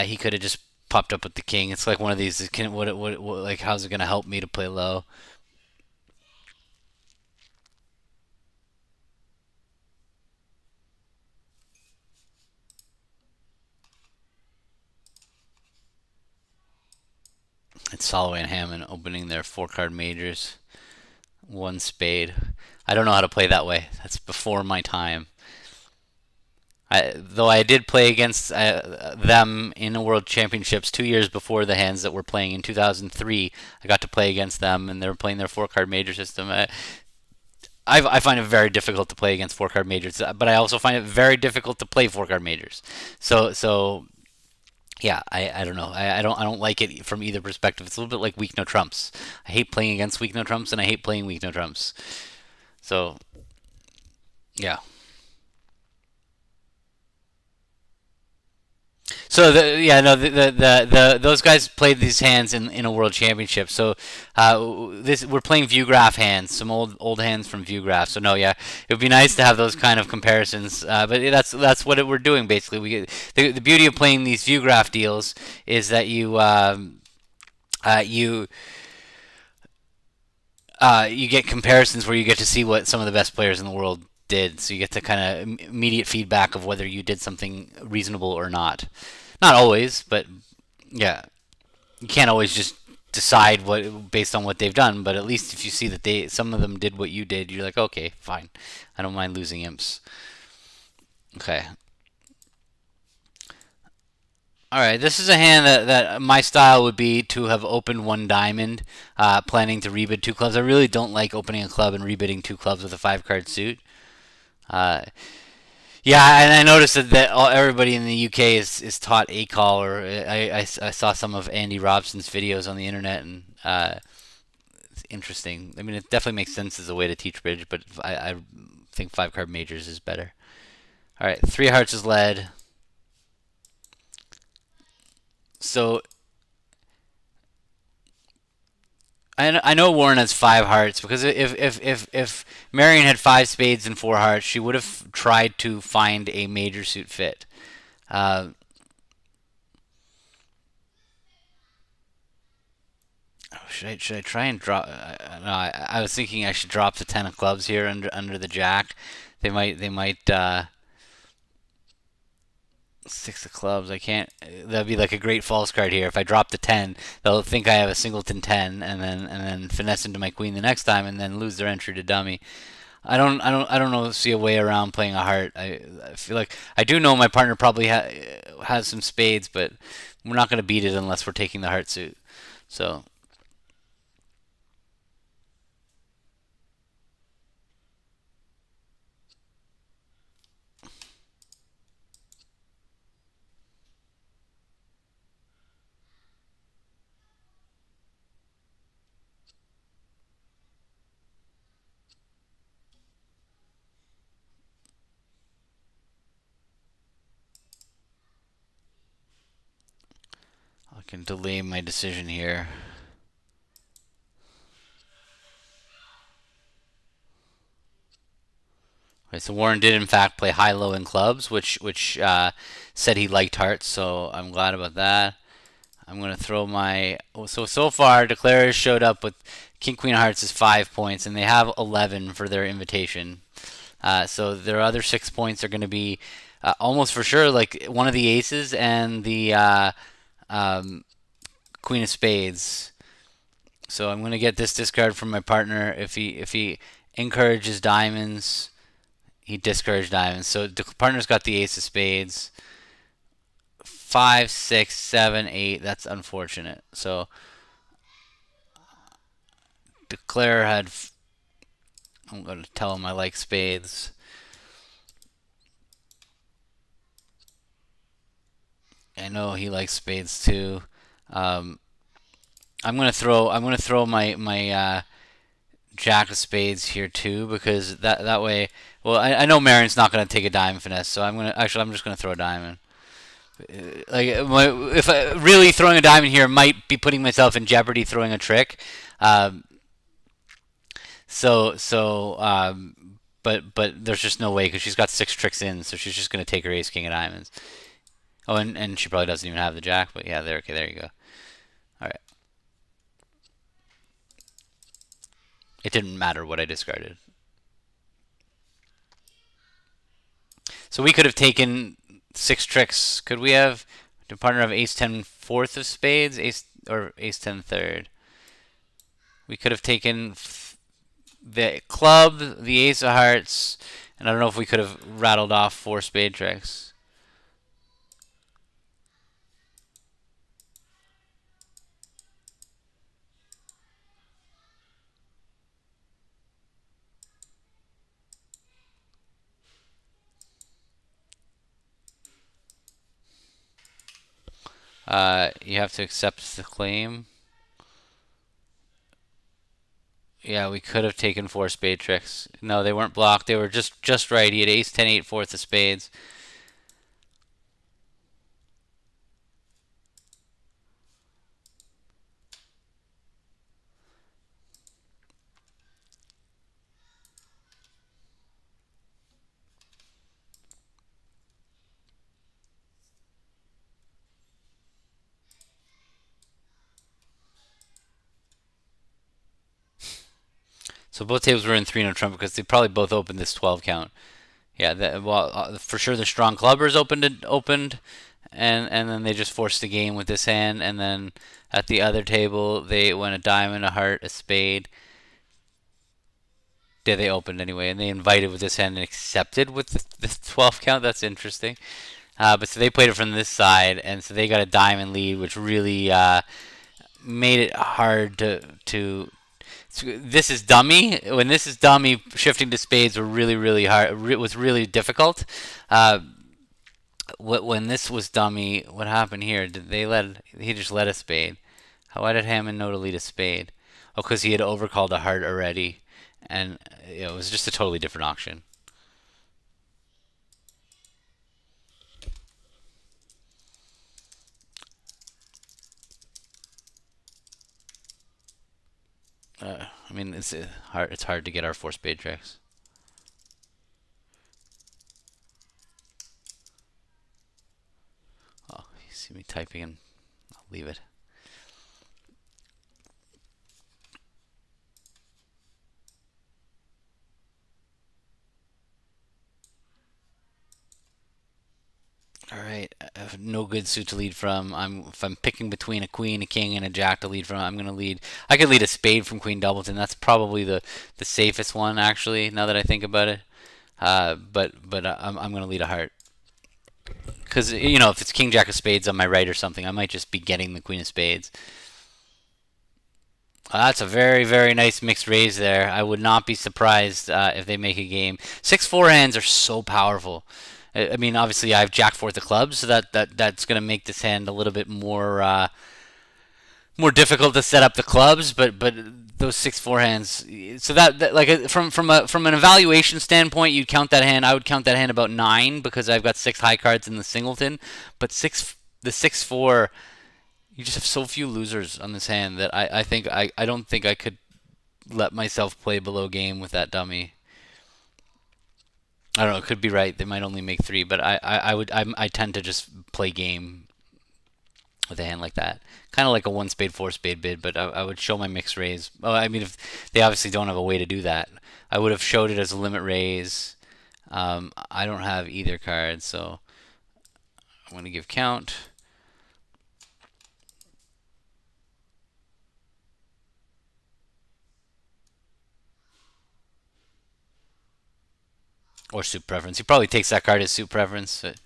He could have just popped up with the king. It's like one of these. Like how's it gonna help me to play low? It's Soloway and Hammond opening their four card majors. One spade. I don't know how to play that way. That's before my time. Though I did play against them in the World Championships 2 years before the hands that were playing in 2003. I got to play against them, and they were playing their four-card major system. I find it very difficult to play against four-card majors, but I also find it very difficult to play four-card majors. So yeah, I don't know. I don't like it from either perspective. It's a little bit like weak no trumps. I hate playing against weak no trumps, and I hate playing weak no trumps. So yeah. So those guys played these hands in a world championship. So this we're playing view graph hands, some old hands from view graph. So no, yeah, it would be nice to have those kind of comparisons. But that's what we're doing basically. We get, the beauty of playing these view graph deals is that You you get comparisons where you get to see what some of the best players in the world did. So you get to kind of immediate feedback of whether you did something reasonable or not. Not always, but yeah, you can't always just decide what based on what they've done. But at least if you see that they some of them did what you did, you're like, okay, fine, I don't mind losing imps. Okay. All right, this is a hand that my style would be to have opened one diamond, planning to rebid two clubs. I really don't like opening a club and rebidding two clubs with a five card suit. Uh, yeah, and I noticed that everybody in the UK is taught a call, or I saw some of Andy Robson's videos on the internet, and it's interesting. I mean, it definitely makes sense as a way to teach bridge, but I think five card majors is better. All right, three hearts is led. So I know Warren has five hearts because if Marion had five spades and four hearts, she would have tried to find a major suit fit. Uh, should I try and drop? No, I was thinking I should drop the ten of clubs here under the jack. They might six of clubs. I can't. That'd be like a great false card here. If I drop the ten, they'll think I have a singleton ten, and then finesse into my queen the next time, and then lose their entry to dummy. I don't know. See a way around playing a heart. I feel like I do know my partner probably has some spades, but we're not going to beat it unless we're taking the heart suit. So I can delay my decision here. Okay, so Warren did in fact play high low in clubs, which said he liked hearts. So I'm glad about that. I'm gonna throw my so far declarers showed up with King Queen of Hearts is 5 points, and they have 11 for their invitation. So their other 6 points are going to be almost for sure like one of the aces and the um, Queen of Spades. So I'm going to get this discard from my partner. If he encourages diamonds, he discouraged diamonds. So the partner's got the ace of spades. Five, six, seven, eight. That's unfortunate. So declare had. I'm going to tell him I like spades. I know he likes spades too. Um, I'm gonna throw my jack of spades here too because that way. Well, I know Marion's not gonna take a diamond finesse, so I'm just gonna throw a diamond. Like if really throwing a diamond here might be putting myself in jeopardy throwing a trick. Um, but there's just no way because she's got six tricks in, so she's just gonna take her ace king of diamonds. Oh, and she probably doesn't even have the jack, but yeah, there. Okay, there you go. All right. It didn't matter what I discarded. So we could have taken six tricks. Could we have? The partner have ace 10 fourth of spades, ace or ace 10 third. We could have taken the club, the ace of hearts, and I don't know if we could have rattled off four spade tricks. You have to accept the claim. Yeah, we could have taken four spade tricks. No, they weren't blocked. They were just right. He had ace 10 8 fourth of spades. So both tables were in 3 no trump because they probably both opened this 12 count. Yeah, for sure the strong clubbers opened, and then they just forced the game with this hand, and then at the other table they went a diamond, a heart, a spade. Yeah, they opened anyway, and they invited with this hand and accepted with the 12 count. That's interesting. But so they played it from this side, and so they got a diamond lead, which really made it hard to. So this is dummy. When this is dummy, shifting to spades were really hard. It was really difficult. Uh, when this was dummy, what happened here? Did they let? He just let a spade. Why did Hammond know to lead a spade? Oh, because he had overcalled a heart already, and it was just a totally different auction. I mean, it's hard. It's hard to get our four spade tricks. Oh, you see me typing, and I'll leave it. All right, I have no good suit to lead from. If I'm picking between a queen, a king, and a jack to lead from, I'm gonna lead. I could lead a spade from Queen Doubleton. That's probably the safest one, actually. Now that I think about it, but I'm gonna lead a heart because if it's King Jack of Spades on my right or something, I might just be getting the Queen of Spades. That's a very nice mixed raise there. I would not be surprised if they make a game. 6-4 hands are so powerful. I mean, obviously, I have Jack fourth of clubs, so that's going to make this hand a little bit more difficult to set up the clubs. But those 6-4 hands, so that like from an evaluation standpoint, you'd count that hand. I would count that hand about 9 because I've got 6 high cards in the singleton. But the 6-4, you just have so few losers on this hand that I don't think I could let myself play below game with that dummy. I don't know. It could be right. They might only make 3, but I tend to just play game with a hand like that. Kind of like a 1 spade 4 spade bid, but I would show my mixed raise. Well, I mean, if they obviously don't have a way to do that, I would have showed it as a limit raise. I don't have either card, so I'm going to give count. Or suit preference. He probably takes that card as suit preference. But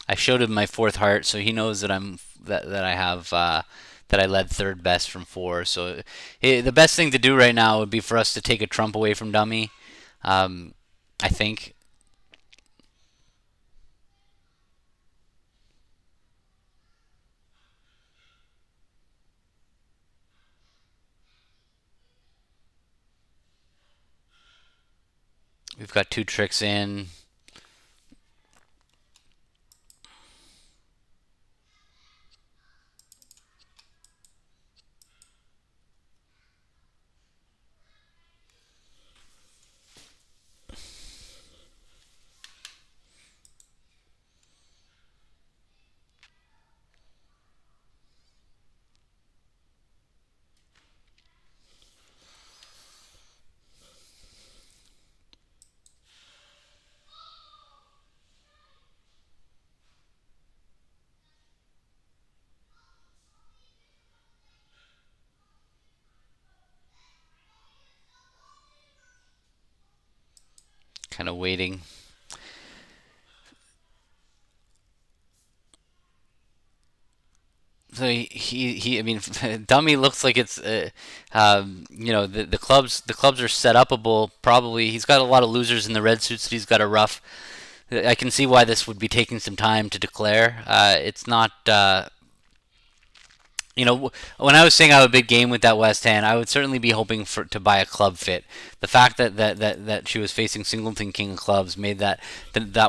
I showed him my 4th heart, so he knows that I have that I led 3rd best from 4. So the best thing to do right now would be for us to take a trump away from dummy. I think. We've got 2 tricks in. Kind of waiting. So I mean, dummy looks like it's, the clubs are set upable. Probably he's got a lot of losers in the red suits that he's got a rough. I can see why this would be taking some time to declare. It's not. When I was saying I have a big game with that West hand, I would certainly be hoping to buy a club fit. The fact that she was facing singleton king of clubs made that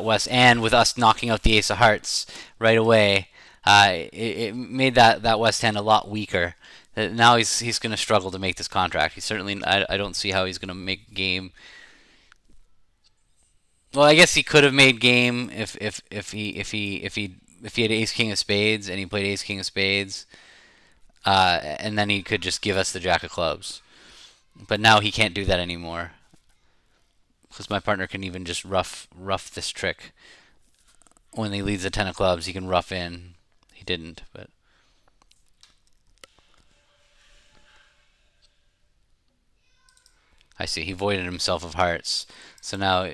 West, and with us knocking out the ace of hearts right away, it made that West hand a lot weaker. Now he's going to struggle to make this contract. He certainly, I don't see how he's going to make game. Well, I guess he could have made game if he had ace king of spades and he played ace king of spades. and then he could just give us the jack of clubs. But now he can't do that anymore because my partner can even just rough this trick. When he leads the 10 of clubs, he can rough in. He didn't, but I see. He voided himself of hearts. So now,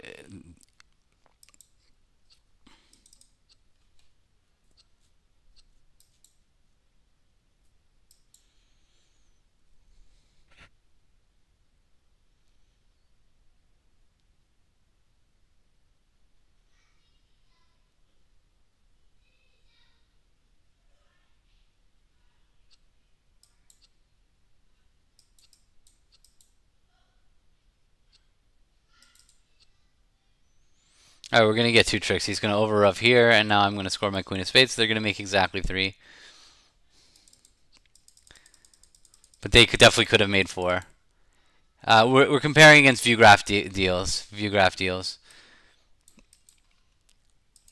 all right, we're gonna get two tricks. He's gonna over rough here, and now I'm gonna score my queen of spades. So they're gonna make exactly three, but they could have made four. We're comparing against view graph deals,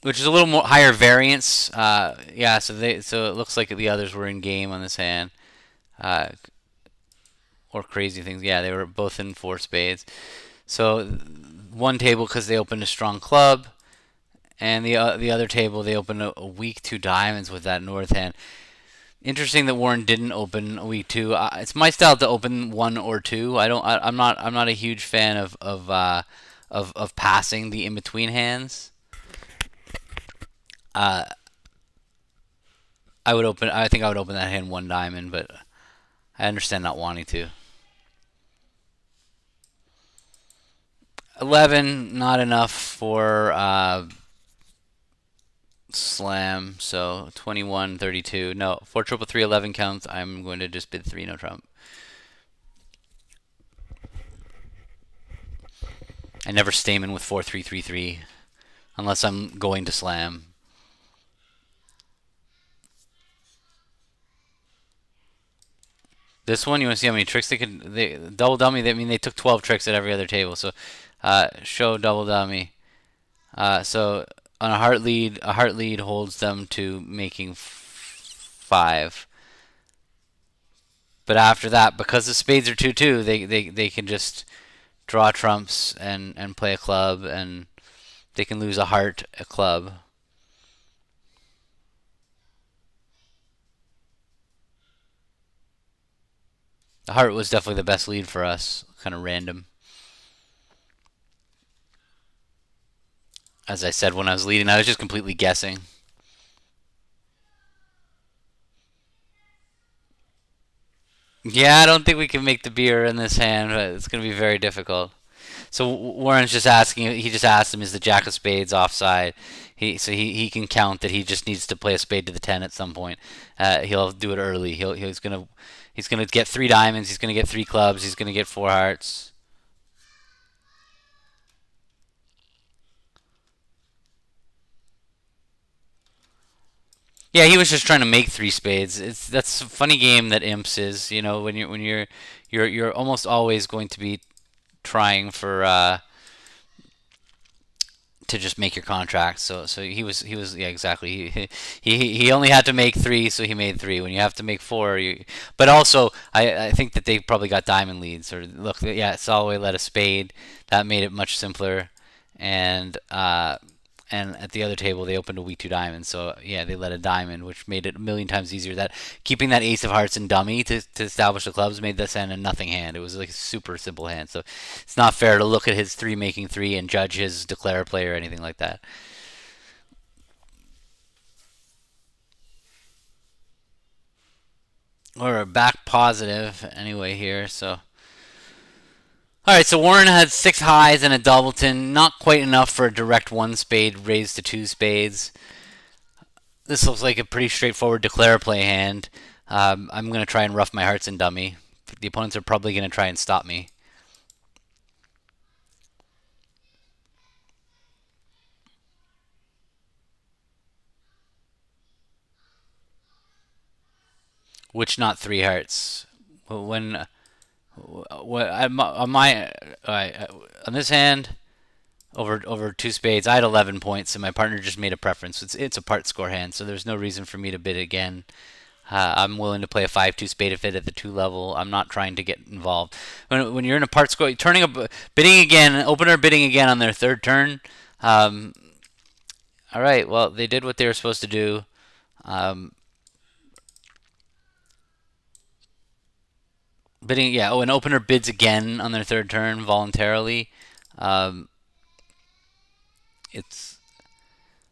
which is a little more higher variance. Yeah, so it looks like the others were in game on this hand, uh, or crazy things. Yeah, they were both in four spades. So one table because they opened a strong club, and the other table they opened a weak two diamonds with that north hand. Interesting that Warren didn't open a weak two. It's my style to open one or two. I don't. I'm not a huge fan of passing the in between hands. Uh, I would open. I think I would open that hand one diamond, but I understand not wanting to. 11, not enough for slam. So 21, 32. No, 4 triple 3, 11 counts. I'm going to just bid 3, no trump. I never stamen with 4 3 3 3 unless I'm going to slam. This one, you want to see how many tricks they could? They double dummy. I mean, they took 12 tricks at every other table. So, show double dummy. So on a heart lead holds them to making 5. But after that, because the spades are 2-2, they can just draw trumps and play a club, and they can lose a heart, a club. The heart was definitely the best lead for us. Kind of random. As I said when I was leading, I was just completely guessing. Yeah, I don't think we can make the beer in this hand, but it's going to be very difficult. So Warren's just asking. He just asked him, "Is the jack of spades offside?" He can count that he just needs to play a spade to the 10 at some point. He'll do it early. He's gonna get 3 diamonds. He's gonna get 3 clubs. He's gonna get 4 hearts. Yeah, he was just trying to make 3 spades. That's a funny game that imps is. You know, you're almost always going to be trying for to just make your contract. So he was yeah, exactly. He only had to make 3, so he made 3. When you have to make 4, but also I think that they probably got diamond leads, or look, yeah, Solway led a spade. That made it much simpler, and at the other table they opened a weak 2 diamonds. So yeah, they led a diamond, which made it a million times easier. That keeping that ace of hearts and dummy to establish the clubs made this hand a nothing hand. It was like a super simple hand. So it's not fair to look at his 3 making 3 and judge his declare play or anything like that. We're back positive anyway here. So all right, so Warren had 6 highs and a doubleton, not quite enough for a direct 1 spade raised to 2 spades. This looks like a pretty straightforward declare play hand. I'm going to try and rough my hearts and dummy. The opponents are probably going to try and stop me. Which not 3 hearts? When on my on this hand over 2 spades, I had 11 points, and my partner just made a preference. It's a part score hand, so there's no reason for me to bid again. I'm willing to play a 5-2 spade if it at the 2 level. I'm not trying to get involved. When you're in a part score, turning up, bidding again, opener bidding again on their third turn. Um, all right, well, they did what they were supposed to do. Um, bidding, yeah. Oh, an opener bids again on their third turn voluntarily. Um, it's.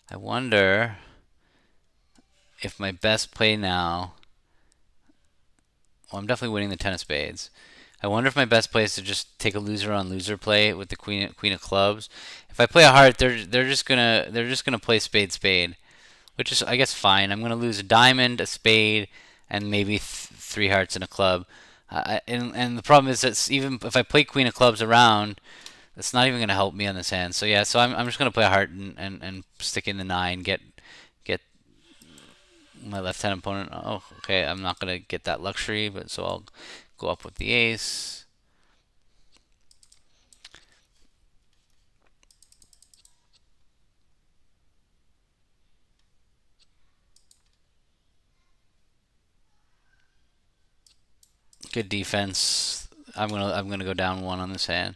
I wonder if my best play now. Well, I'm definitely winning the 10 of spades. I wonder if my best play is to just take a loser on loser play with the queen of clubs. If I play a heart, they're just gonna play spade spade, which is I guess fine. I'm gonna lose a diamond, a spade, and maybe 3 hearts and a club. And the problem is that even if I play queen of clubs around, it's not even gonna help me on this hand. So yeah, so I'm just gonna play a heart and stick in the 9, get my left-hand opponent. Oh, okay. I'm not gonna get that luxury, but so I'll go up with the ace. Good defense. I'm gonna go down 1 on this hand.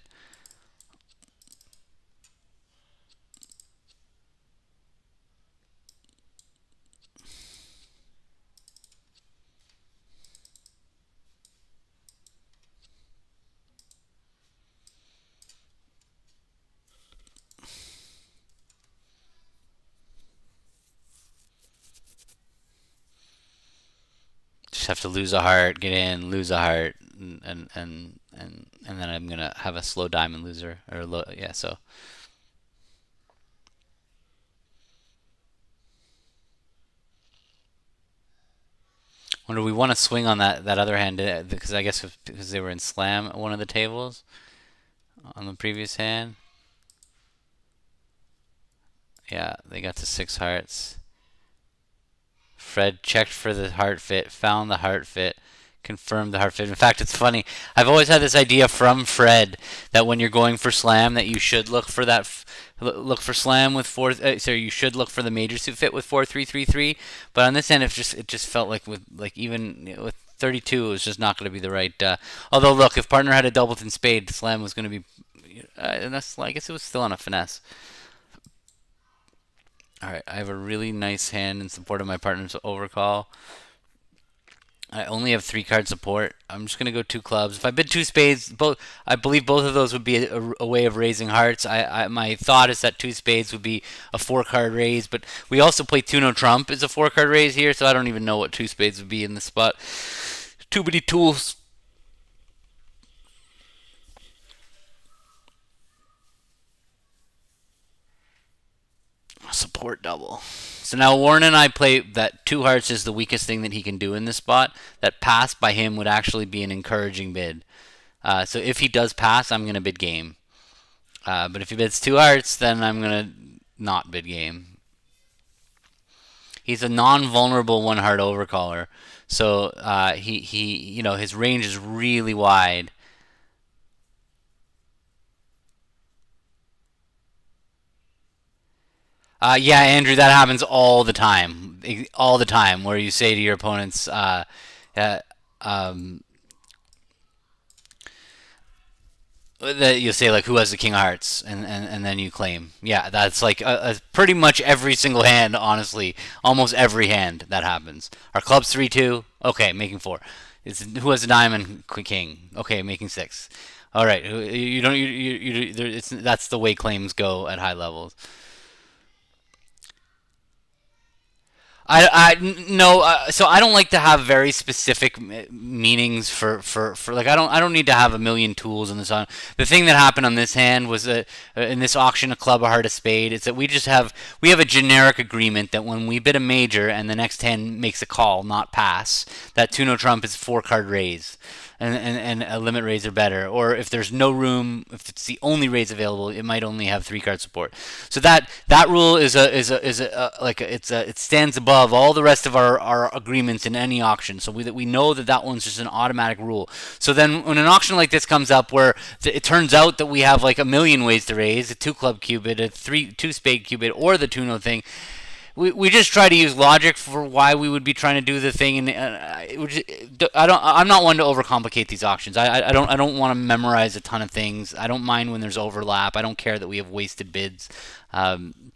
Just have to lose a heart, get in, lose a heart, and then I'm gonna have a slow diamond loser or low, yeah. So wonder we want to swing on that other hand because I guess because they were in slam at one of the tables on the previous hand. Yeah, they got to 6 hearts. Fred checked for the heart fit, found the heart fit, confirmed the heart fit. In fact, it's funny. I've always had this idea from Fred that when you're going for slam, that you should look for look for slam with 4. Sorry, you should look for the major suit fit with 4-3-3-3. But on this end, it just felt like with like even with 32, it was just not going to be the right. Although look, if partner had a doubleton spade, the slam was going to be. And that's I guess it was still on a finesse. All right, I have a really nice hand in support of my partner's overcall. I only have 3 card support. I'm just gonna go 2 clubs. If I bid 2 spades, I believe both of those would be a way of raising hearts. My thought is that 2 spades would be a 4 card raise, but we also play two no trump as a 4 card raise here, so I don't even know what 2 spades would be in this spot. Too many tools. Support double. So now Warren and I play that 2 hearts is the weakest thing that he can do in this spot. That pass by him would actually be an encouraging bid. So if he does pass, I'm going to bid game. But if he bids 2 hearts, then I'm going to not bid game. He's a non-vulnerable 1 heart overcaller. So his range is really wide. Yeah, Andrew, that happens all the time, where you say to your opponents, uh, um, that you say like, "Who has the king of hearts?" and then you claim. Yeah, that's like pretty much every single hand. Honestly, almost every hand that happens. Our club's 3-2. Okay, making 4. It's who has a diamond? King. Okay, making 6. All right, you don't that's the way claims go at high levels. No. So I don't like to have very specific meanings for like I don't need to have a million tools in this. The thing that happened on this hand was that in this auction, a club, a heart, a spade. It's that we have a generic agreement that when we bid a major and the next hand makes a call, not pass, that two no trump is 4 card raise. And a limit raise are better. Or if there's no room, if it's the only raise available, it might only have 3 card support. So that rule it stands above all the rest of our agreements in any auction. So we know that one's just an automatic rule. So then when an auction like this comes up where it turns out that we have like a million ways to raise, a 2 club cubit, a 2 spade cubit, or the 2 no thing, we just try to use logic for why we would be trying to do the thing, and I'm not one to overcomplicate these auctions. I don't want to memorize a ton of things. I don't mind when there's overlap. I don't care that we have wasted bids. Um,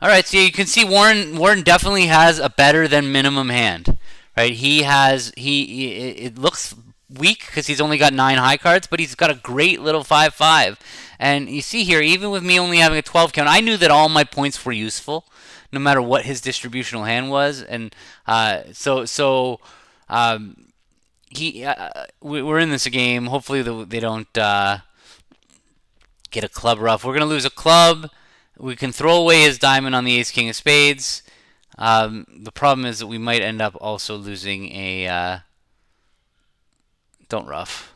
all right, so you can see Warren definitely has a better than minimum hand, right? He it looks weak because he's only got 9 high cards, but he's got a great little 5/5. And you see here, even with me only having a 12 count, I knew that all my points were useful, no matter what his distributional hand was. And um, we're in this game. Hopefully they don't get a club rough. We're gonna lose a club. We can throw away his diamond on the ace king of spades. The problem is that we might end up also losing a don't rough.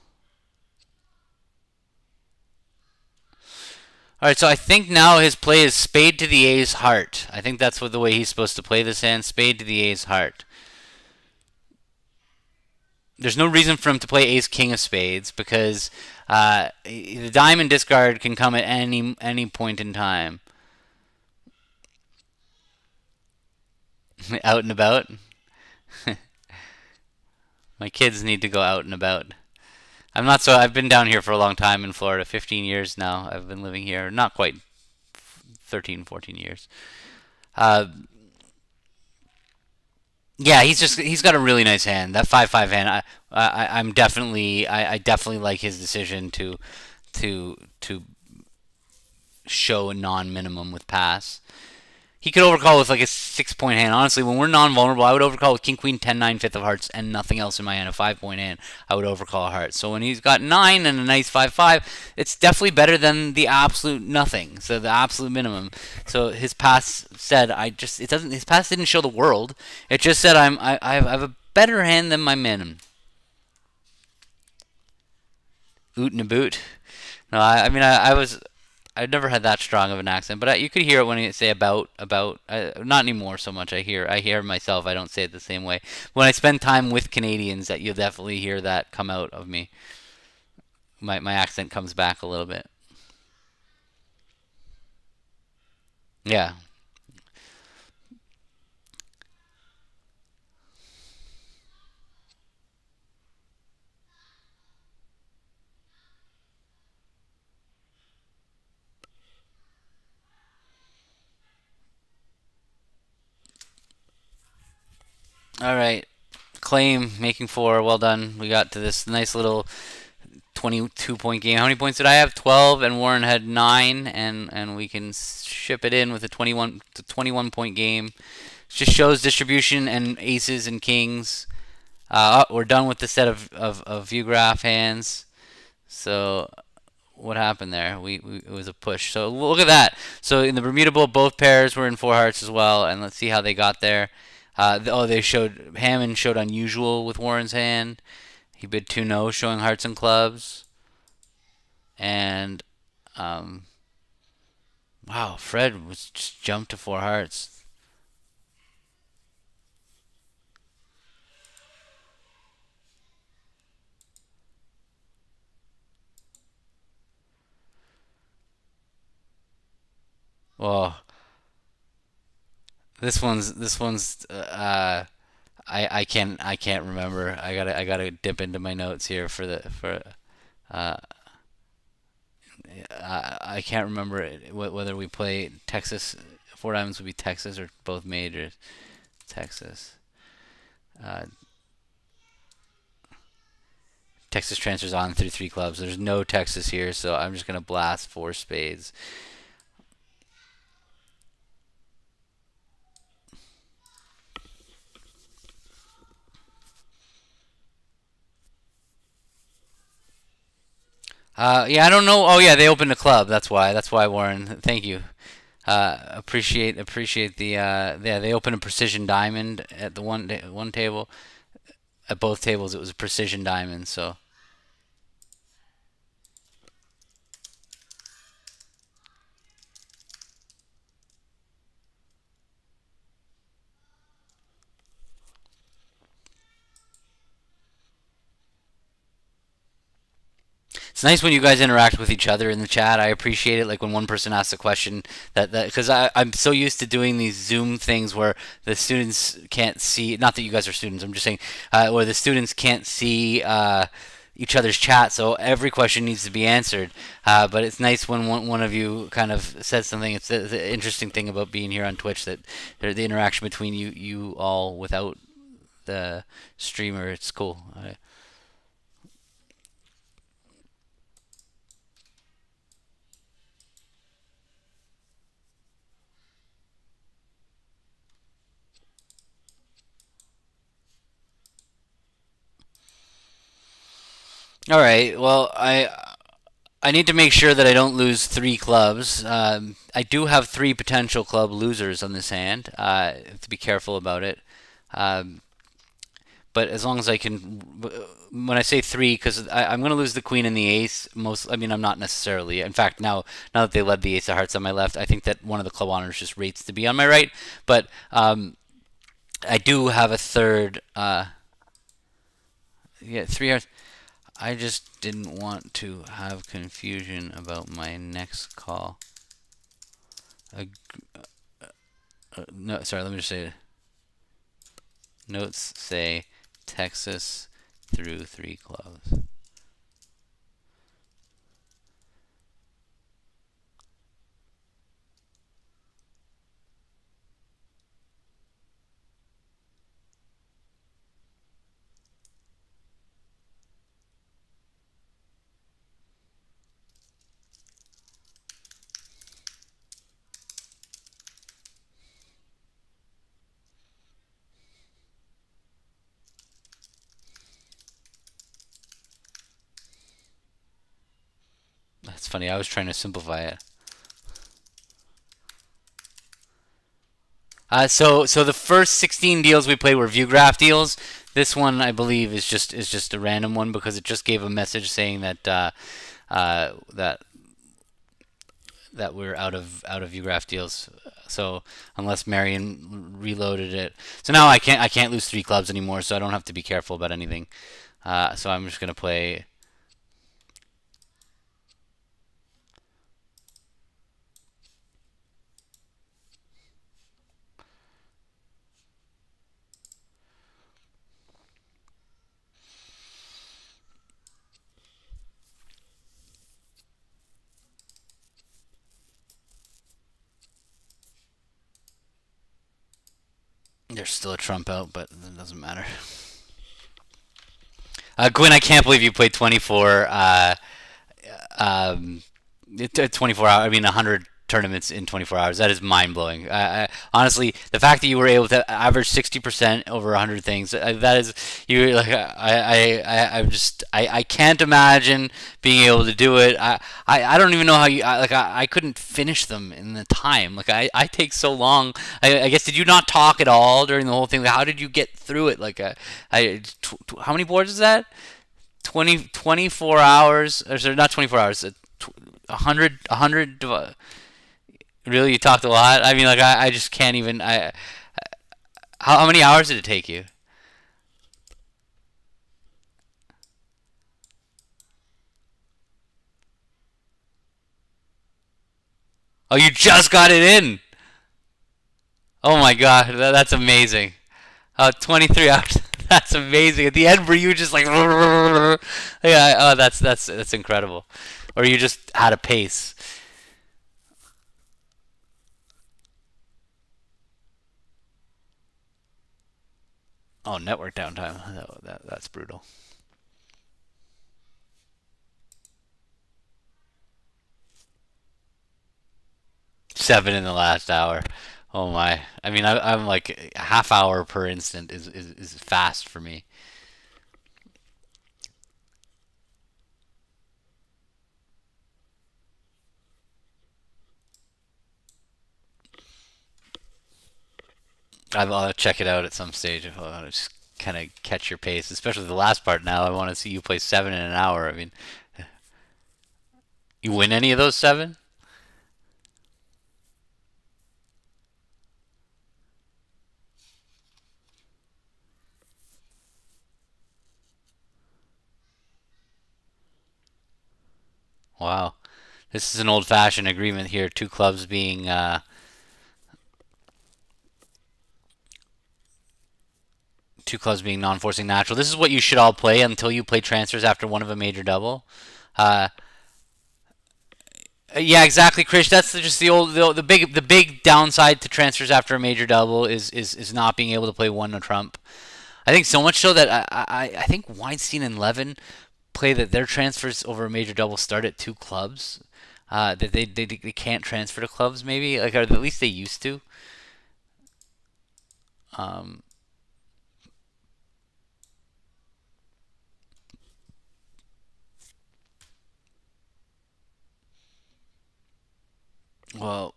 All right, so I think now his play is spade to the ace heart. I think that's the way he's supposed to play this hand. Spade to the ace heart. There's no reason for him to play ace king of spades because the diamond discard can come at any point in time. Out and about. My kids need to go out and about. I've been down here for a long time in Florida, 15 years now. I've been living here, not quite 13, 14 years. Uh, yeah, he's got a really nice hand. That 5/5 hand, I definitely like his decision to show a non-minimum with pass. He could overcall with like a 6-point hand. Honestly, when we're non-vulnerable, I would overcall with king, queen, 10, 9, fifth of hearts, and nothing else in my hand. A 5-point hand, I would overcall a heart. So when he's got 9 and a nice 5/5, it's definitely better than the absolute nothing. So the absolute minimum. So his pass said, his pass didn't show the world. It just said I have a better hand than my minimum. Oot and a boot. No, I've never had that strong of an accent, but you could hear it when you say about. Not anymore so much. I hear myself. I don't say it the same way. When I spend time with Canadians, that you'll definitely hear that come out of me. My accent comes back a little bit. Yeah. All right. Claim making 4. Well done. We got to this nice little 22-point game. How many points did I have? 12, and Warren had 9, and we can ship it in with a 21 point game. Just shows distribution and aces and kings. We're done with the set of view graph hands. So what happened there? It was a push. So look at that. So in the Bermuda Bowl, both pairs were in 4 hearts as well, and let's see how they got there. They showed Hammond showed unusual with Warren's hand. He bid 2-no, showing hearts and clubs. And wow, Fred was just jumped to 4 hearts. Well, this one's I can't remember. I gotta dip into my notes here for uh I can't remember whether we play Texas. 4 diamonds would be Texas or both majors. Texas. Uh, Texas transfers on through 3 clubs. There's no Texas here, so I'm just gonna blast 4 spades. Yeah, I don't know. Oh yeah, they opened a club. That's why. That's why, Warren. Thank you. Appreciate the yeah. They opened a precision diamond at the one table. At both tables, it was a precision diamond. So It's nice when you guys interact with each other in the chat. I appreciate it. Like when one person asks a question that because I'm so used to doing these Zoom things where the students can't see. Not that you guys are students. I'm just saying where the students can't see. Each other's chat, so every question needs to be answered. But it's nice when one of you kind of says something. It's the interesting thing about being here on Twitch that the interaction between you all without the streamer. It's cool. All right. Well, I need to make sure that I don't lose three clubs. I do have three potential club losers on this hand. I have to be careful about it. Um, but as long as I can, when I say three, because I'm going to lose the queen and the ace. I mean, I'm not necessarily. In fact, now that they led the ace of hearts on my left, I think that one of the club honors just rates to be on my right. But I do have a third. Yeah, three hearts. I just didn't want to have confusion about my next call. Uh, no, sorry, let me just say it. Notes say Texas through three clubs. That's funny. I was trying to simplify it. So the first 16 deals we played were view graph deals. This one, I believe, is just a random one because it just gave a message saying that that we're out of view graph deals. So unless Marion reloaded it, so now I can't lose three clubs anymore. So I don't have to be careful about anything. So I'm just gonna play. There's still a trump out, but it doesn't matter. Gwen, I can't believe you played 24. Um, 24 hours. I mean, 100 tournaments in 24 hours. That is mind blowing. Honestly, the fact that you were able to average 60% over 100 things, that is you like I can't imagine being able to do it. I don't even know how you I couldn't finish them in the time. Like I take so long. I guess did you not talk at all during the whole thing? How did you get through it? How many boards is that? 24 hours, or sorry, not 24 hours, 100. Really, you talked a lot. I mean, like I just can't even. How many hours did it take you? Oh, you just got it in. Oh my god, that's amazing. 23 hours. That's amazing. At the end, were you just like, yeah? Oh, that's incredible. Or you just had a pace. Oh, network downtime. That's brutal. 7 in the last hour. Oh my! I mean, I'm like a half hour per instant is fast for me. I'll check it out at some stage if I want to just kind of catch your pace, especially the last part. Now I want to see you play 7 in an hour. I mean, you win any of those 7? Wow. This is an old-fashioned agreement here. Two clubs being non-forcing natural. This is what you should all play until you play transfers after one of a major double. Uh, yeah, exactly, Chris. That's just the big downside to transfers after a major double is not being able to play one no trump. I think so much so that I think Weinstein and Levin play that their transfers over a major double start at two clubs. That they can't transfer to clubs maybe like or at least they used to. Um, well,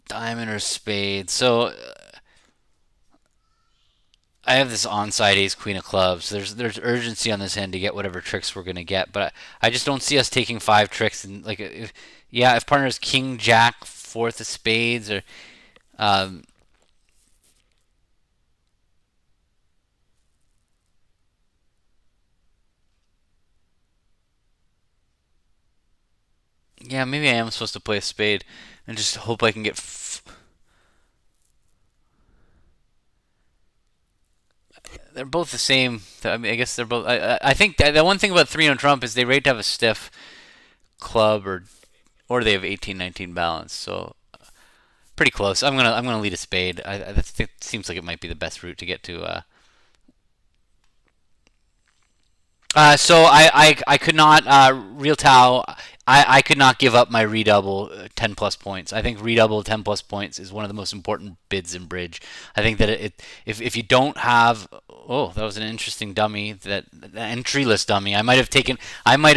diamond or spade. So I have this onside ace queen of clubs. There's urgency on this hand to get whatever tricks we're gonna get, but I just don't see us taking five tricks and like if yeah if partner is king jack fourth of spades or um, yeah maybe I am supposed to play a spade and just hope I can get. They're both the same. I mean, I guess they're both. I think the one thing about three on Trump is they rate to have a stiff club or they have 18-19 balance. So pretty close. I'm gonna lead a spade. That seems like it might be the best route to get to. So I could not real Tao. I could not give up my redouble 10 plus points. I think redouble 10 plus points is one of the most important bids in bridge. I think that if you don't have oh that was an interesting dummy that entryless dummy. I might have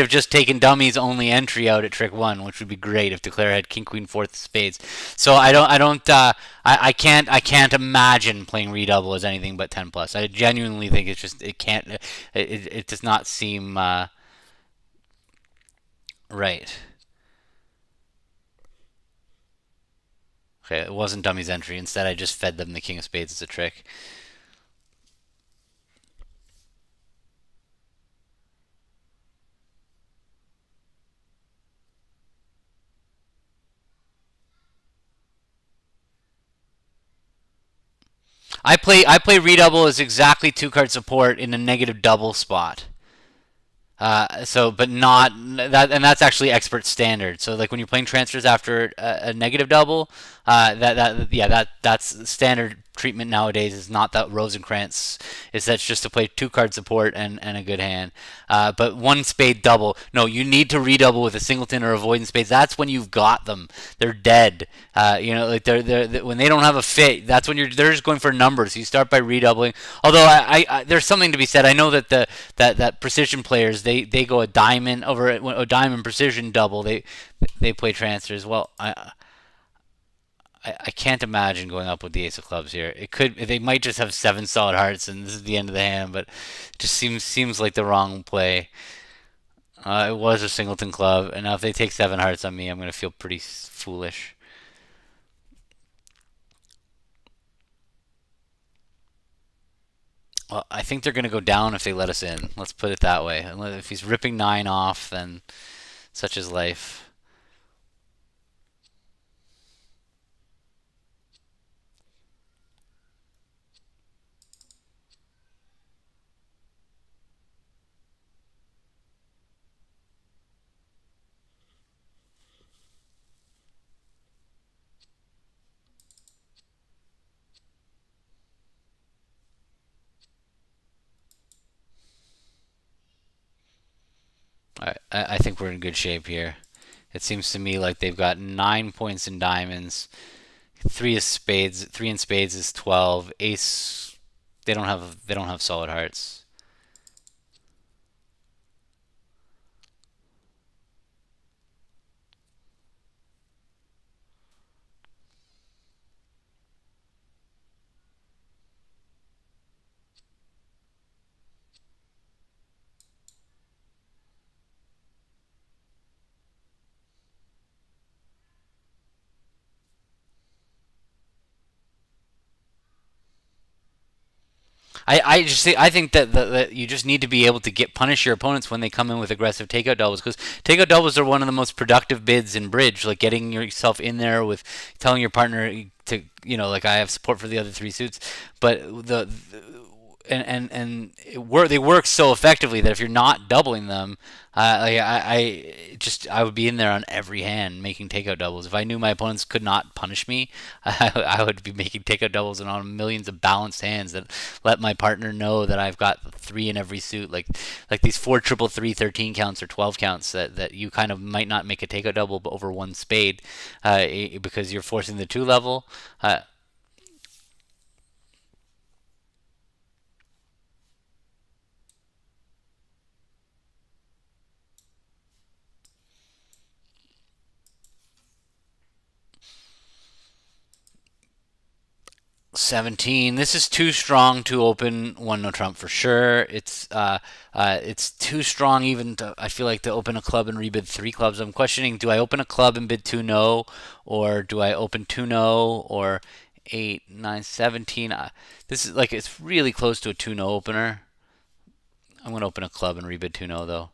just taken dummies only entry out at trick one, which would be great if Declare had king queen fourth spades. So I can't imagine playing redouble as anything but 10 plus. I genuinely think it's just it can't it does not seem right. Okay, it wasn't dummy's entry. Instead, I just fed them the king of spades as a trick. I play redouble as exactly two card support in a negative double spot. But not that, and that's actually expert standard. So, like when you're playing transfers after a negative double, that's standard treatment nowadays. Is not that Rosencrantz. Is that's just to play two card support and a good hand. But one spade double. No, you need to redouble with a singleton or avoidance spades. That's when you've got them. They're dead. Like they're when they don't have a fit. That's when they're just going for numbers. So you start by redoubling. Although there's something to be said. I know that that precision players they go a diamond over a diamond precision double. They play transfers. Well, I can't imagine going up with the ace of clubs here. It could they might just have seven solid hearts and this is the end of the hand, but it just seems like the wrong play. It was a singleton club, and now if they take seven hearts on me, I'm gonna feel pretty foolish. Well, I think they're gonna go down if they let us in. Let's put it that way. If he's ripping nine off, then such is life. I think we're in good shape here. It seems to me like they've got 9 points in diamonds. Three is spades. Three in spades is 12. Ace. They don't have solid hearts. I think that you just need to be able to punish your opponents when they come in with aggressive takeout doubles, because takeout doubles are one of the most productive bids in bridge. Like getting yourself in there with telling your partner to, like, I have support for the other three suits, but they work so effectively that if you're not doubling them, I would be in there on every hand making takeout doubles. If I knew my opponents could not punish me, I would be making takeout doubles and on millions of balanced hands that let my partner know that I've got three in every suit, like these 4 triple 3 13 counts or 12 counts that you kind of might not make a takeout double over one spade, because you're forcing the 2 level. 17. This is too strong to open one no trump for sure. It's too strong even to, I feel like, to open a club and rebid 3 clubs. I'm questioning, do I open a club and bid 2 no, or do I open 2 no, or 8 9 17? This is like, it's really close to a 2 no opener. I'm gonna open a club and rebid 2 no though.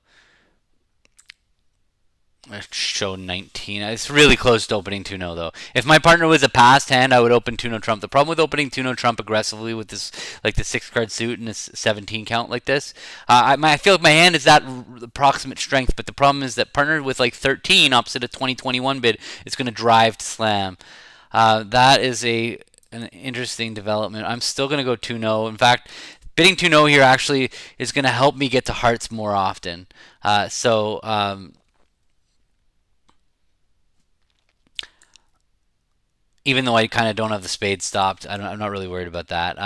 Show 19. It's really close to opening 2 no though. If my partner was a passed hand, I would open 2 no trump. The problem with opening 2 no trump aggressively with this, like the 6 card suit and this 17 count like this, I feel like my hand is that approximate strength, but the problem is that partner with like 13 opposite a 2021 bid, it's going to drive to slam. That is an interesting development. I'm still going to go 2 no. In fact, bidding 2 no here actually is going to help me get to hearts more often. Even though I kind of don't have the spade stopped, I'm not really worried about that.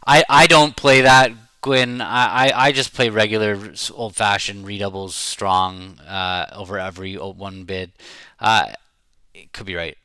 I don't play that, Gwyn. I just play regular old fashioned redoubles strong over every one bid. It could be right.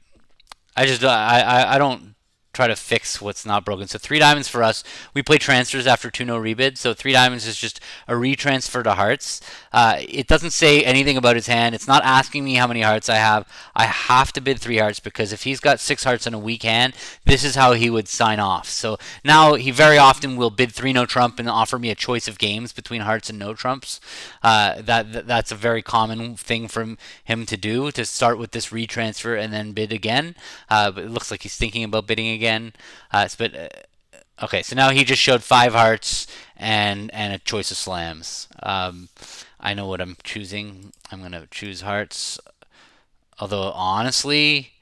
I don't try to fix what's not broken. So 3 diamonds for us. We play transfers after 2 no rebid. So 3 diamonds is just a retransfer to hearts. It doesn't say anything about his hand. It's not asking me how many hearts I have. I have to bid 3 hearts because if he's got 6 hearts in a weak hand, this is how he would sign off. So now he very often will bid 3 no trump and offer me a choice of games between hearts and no trumps. That's a very common thing for him to do, to start with this retransfer and then bid again. But it looks like he's thinking about bidding again. Okay, so now he just showed 5 hearts and a choice of slams. I know what I'm choosing. I'm gonna choose hearts. Although honestly,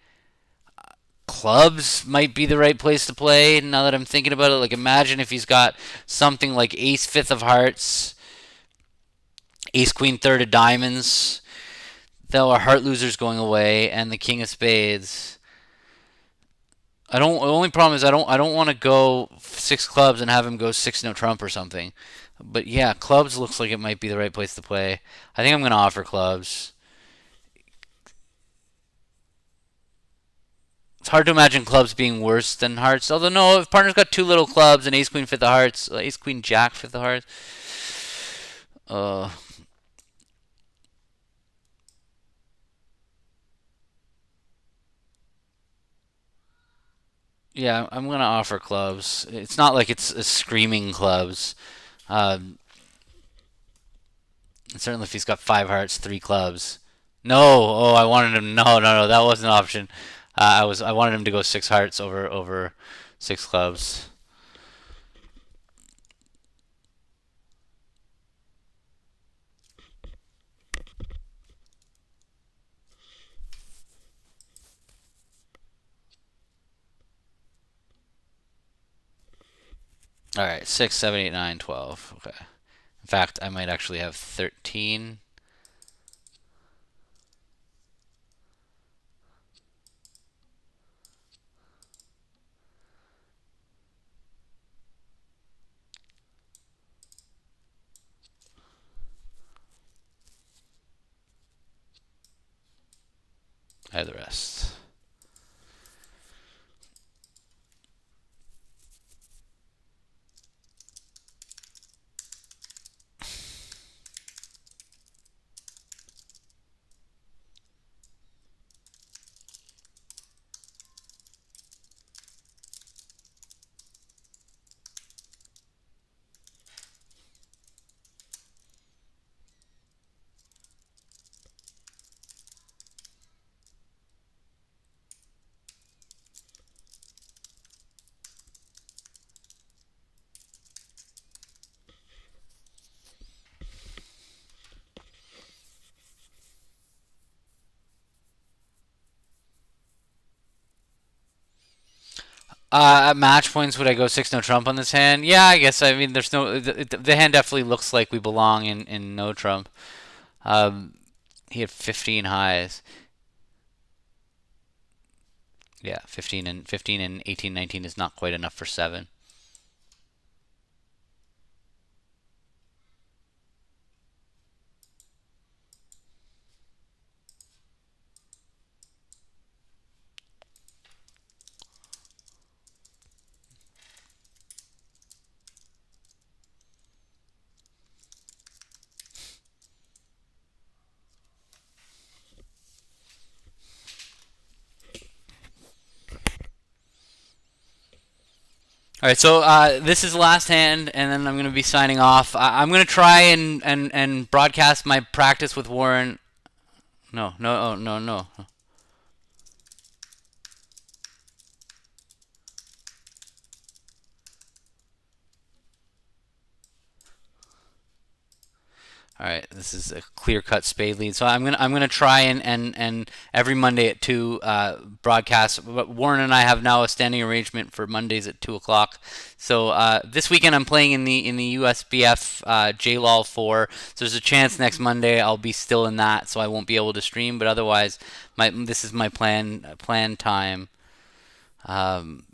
clubs might be the right place to play. Now that I'm thinking about it, like imagine if he's got something like ace fifth of hearts, ace queen third of diamonds. Though our heart loser's going away, and the king of spades. I don't. The only problem is I don't want to go 6 clubs and have him go 6 no trump or something. But yeah, clubs looks like it might be the right place to play. I think I'm gonna offer clubs. It's hard to imagine clubs being worse than hearts. Although no, if partner's got 2 little clubs and ace queen fifth of hearts, ace queen jack fifth of hearts. Uh, yeah, I'm gonna offer clubs. It's not like it's a screaming clubs. Um, Certainly, if he's got 5 hearts, 3 clubs. No, oh, I wanted him. No, no, no, that wasn't an option. I wanted him to go 6 hearts over 6 clubs. All right, 6, 7, 8, 9, 12. Okay. In fact, I might actually have 13. I have the rest. At match points, would I go six no trump on this hand? Yeah, I guess. I mean, there's no the hand definitely looks like we belong in no trump. Um, he had 15 highs. Yeah, 15 and 18, 19 is not quite enough for seven. All right, so this is last hand, and then I'm going to be signing off. I'm going to try and broadcast my practice with Warren. No, no, oh, no, no. All right, this is a clear-cut spade lead. So I'm gonna try and every Monday at 2 broadcast. But Warren and I have now a standing arrangement for Mondays at 2 o'clock. So this weekend I'm playing in the USBF JLOL 4. So there's a chance next Monday I'll be still in that, so I won't be able to stream. But otherwise, this is my plan time. Um,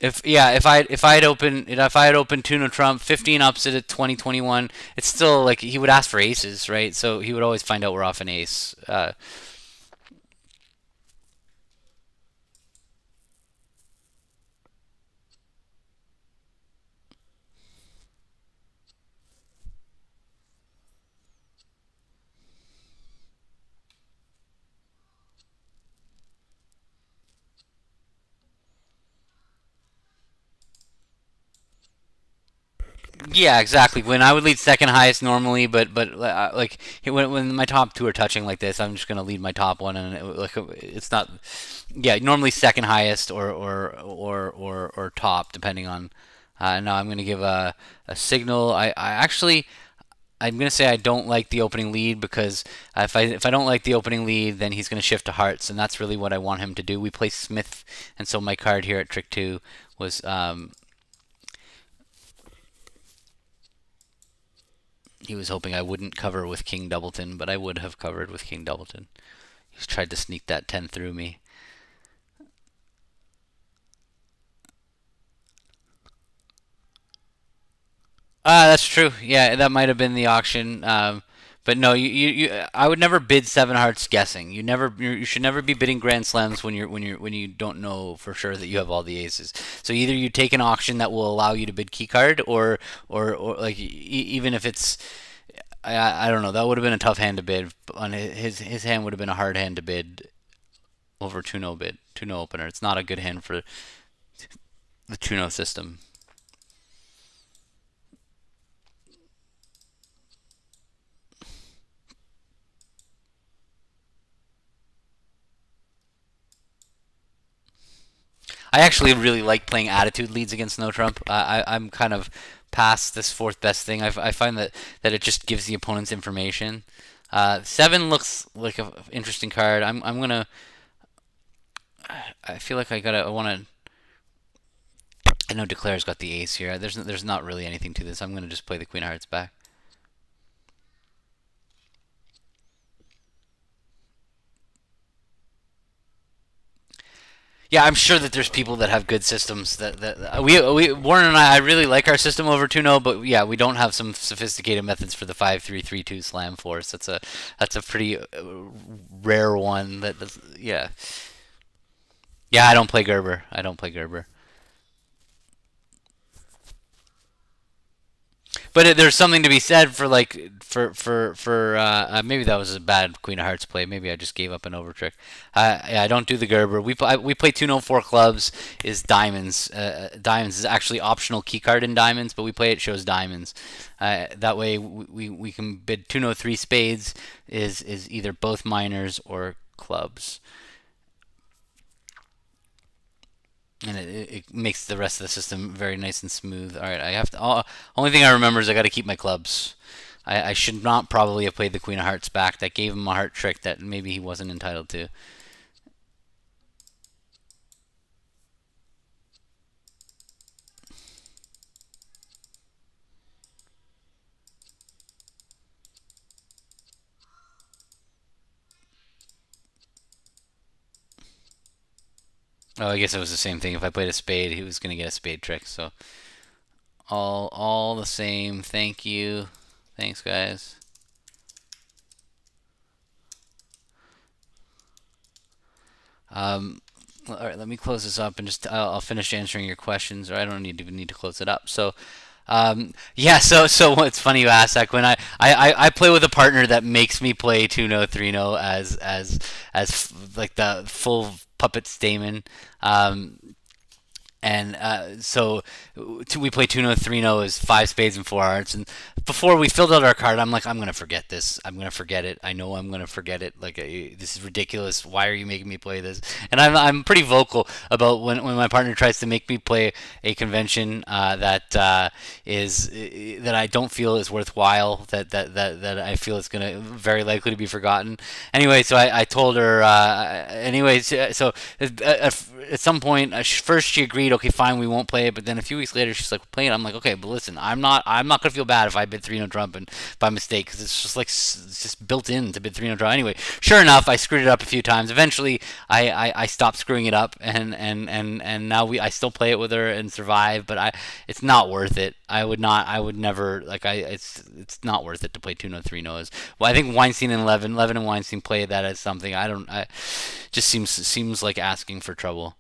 if I had opened Tuna Trump 15 ups at a 2021, it's still like he would ask for aces, right? So he would always find out we're off an ace. Yeah, exactly. When I would lead second highest normally, but like when my top two are touching like this, I'm just gonna lead my top one, and it's not. Yeah, normally second highest or top depending on. Now I'm gonna give a signal. I actually I'm gonna say I don't like the opening lead because if I don't like the opening lead, then he's gonna shift to hearts, and that's really what I want him to do. We play Smith, and so my card here at trick two was he was hoping I wouldn't cover with King Doubleton, but I would have covered with King Doubleton. He's tried to sneak that 10 through me. That's true. Yeah, that might have been the auction. But no, I would never bid seven hearts guessing. You should never be bidding grand slams when you don't know for sure that you have all the aces. So either you take an auction that will allow you to bid key card, or like even if it's I don't know. That would have been a tough hand to bid. On his hand would have been a hard hand to bid over 2-0 bid 2-0 opener. It's not a good hand for the 2-0 system. I actually really like playing attitude leads against no trump. I'm kind of past this fourth best thing. I find that it just gives the opponents information. Seven looks like an interesting card. I'm gonna. I feel like I want to. I know Declare's got the ace here. There's not really anything to this. I'm gonna just play the Queen of Hearts back. Yeah, I'm sure that there's people that have good systems. That we Warren and I really like our system over 2-0, but yeah, we don't have some sophisticated methods for the 5-3-3-2 slam force. That's a pretty rare one. Yeah, yeah. I don't play Gerber. I don't play Gerber. But there's something to be said for like for maybe that was a bad Queen of Hearts play. Maybe I just gave up an over trick. Yeah, I don't do the Gerber. We play 204 clubs is diamonds. Diamonds is actually optional key card in diamonds, but we play it shows diamonds. That way we can bid 203 spades is either both minors or clubs. And it makes the rest of the system very nice and smooth. All right, I have to. Only thing I remember is I got to keep my clubs. I should not probably have played the Queen of Hearts back. That gave him a heart trick that maybe he wasn't entitled to. Oh, I guess it was the same thing. If I played a spade, he was gonna get a spade trick. So all the same. Thank you. Thanks, guys. Um, all right, let me close this up and just I'll finish answering your questions, or I don't even need to close it up. So, yeah. So what's funny you asked that, Quinn? I play with a partner that makes me play 2-0, 3-0 like the full puppet stamen. Um, and so we play 2-0, 3-0 is five spades and four hearts. And before we filled out our card, I'm like, I'm gonna forget this. I'm gonna forget it. I know I'm gonna forget it. Like this is ridiculous. Why are you making me play this? And I'm pretty vocal about when my partner tries to make me play a convention that I don't feel is worthwhile. That I feel is gonna very likely to be forgotten. Anyway, so I told her. Anyways, so at some point, first she agreed, okay, fine, we won't play it. But then a few weeks later, she's like, play it. I'm like, okay, but listen, I'm not gonna feel bad if I bid 3-0 Trump and by mistake, because it's just like it's just built in to bid 3-0 Trump. Anyway, sure enough, I screwed it up a few times. Eventually, I stopped screwing it up, and now I still play it with her and survive. But it's not worth it. I would never it's not worth it to play 2-0, 3-0. Well, I think Weinstein and Levin and Weinstein play that as something. I just seems like asking for trouble.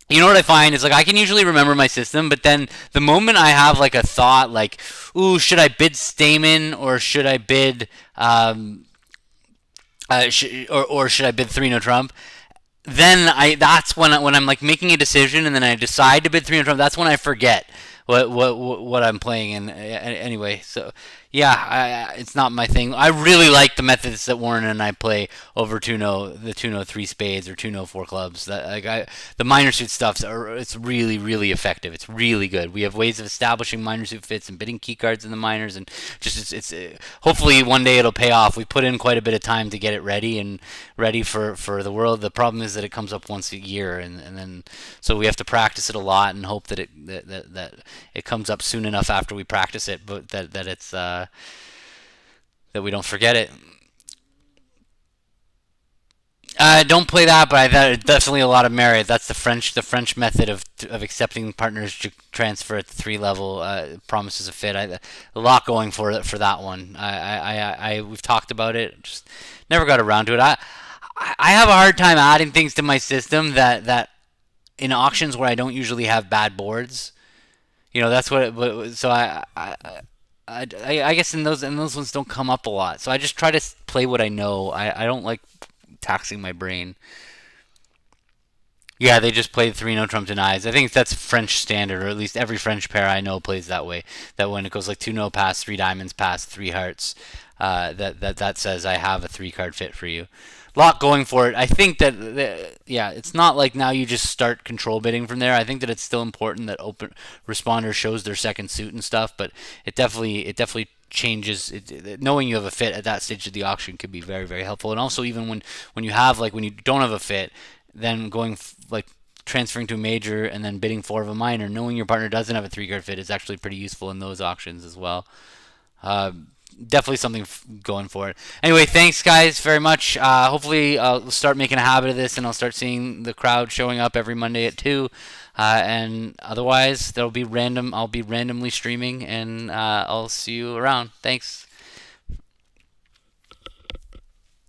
You know what I find is like I can usually remember my system, but then the moment I have like a thought like, ooh, should I bid Stamen or should I bid or should I bid 3-0 Trump? Then that's when I'm like making a decision and then I decide to bid 3-0 Trump. That's when I forget what I'm playing. And anyway, so yeah, it's not my thing. I really like the methods that Warren and I play over 2-0, the 2-0 three spades or 2-0 four clubs. That the minor suit stuff, it's really effective. It's really good. We have ways of establishing minor suit fits and bidding key cards in the minors, and just hopefully one day it'll pay off. We put in quite a bit of time to get it ready and ready for the world. The problem is that it comes up once a year, and then so we have to practice it a lot and hope that it comes up soon enough after we practice it, but that it's that we don't forget it. Don't play that, but that definitely a lot of merit. That's the French method of accepting partners to transfer at the three level. Promises a fit. A lot going for that one. We've talked about it, just never got around to it. I have a hard time adding things to my system that in auctions where I don't usually have bad boards. That's so I guess in those ones don't come up a lot. So I just try to play what I know. I don't like taxing my brain. Yeah, they just play 3-0 Trump denies. I think that's French standard, or at least every French pair I know plays that way. That when it goes like 2-0 pass, three diamonds pass, three hearts, that says I have a three card fit for you. Lot going for it. I think that yeah, it's not like now you just start control bidding from there. I think that it's still important that open responder shows their second suit and stuff, but it definitely changes knowing you have a fit at that stage of the auction could be very helpful. And also even when you have like when you don't have a fit, then going like transferring to a major and then bidding four of a minor, knowing your partner doesn't have a three card fit is actually pretty useful in those auctions as well. Uh, Definitely something going for it. Anyway, thanks guys very much. Hopefully I'll start making a habit of this and I'll start seeing the crowd showing up every Monday at 2. And otherwise, I'll be randomly streaming and I'll see you around. Thanks.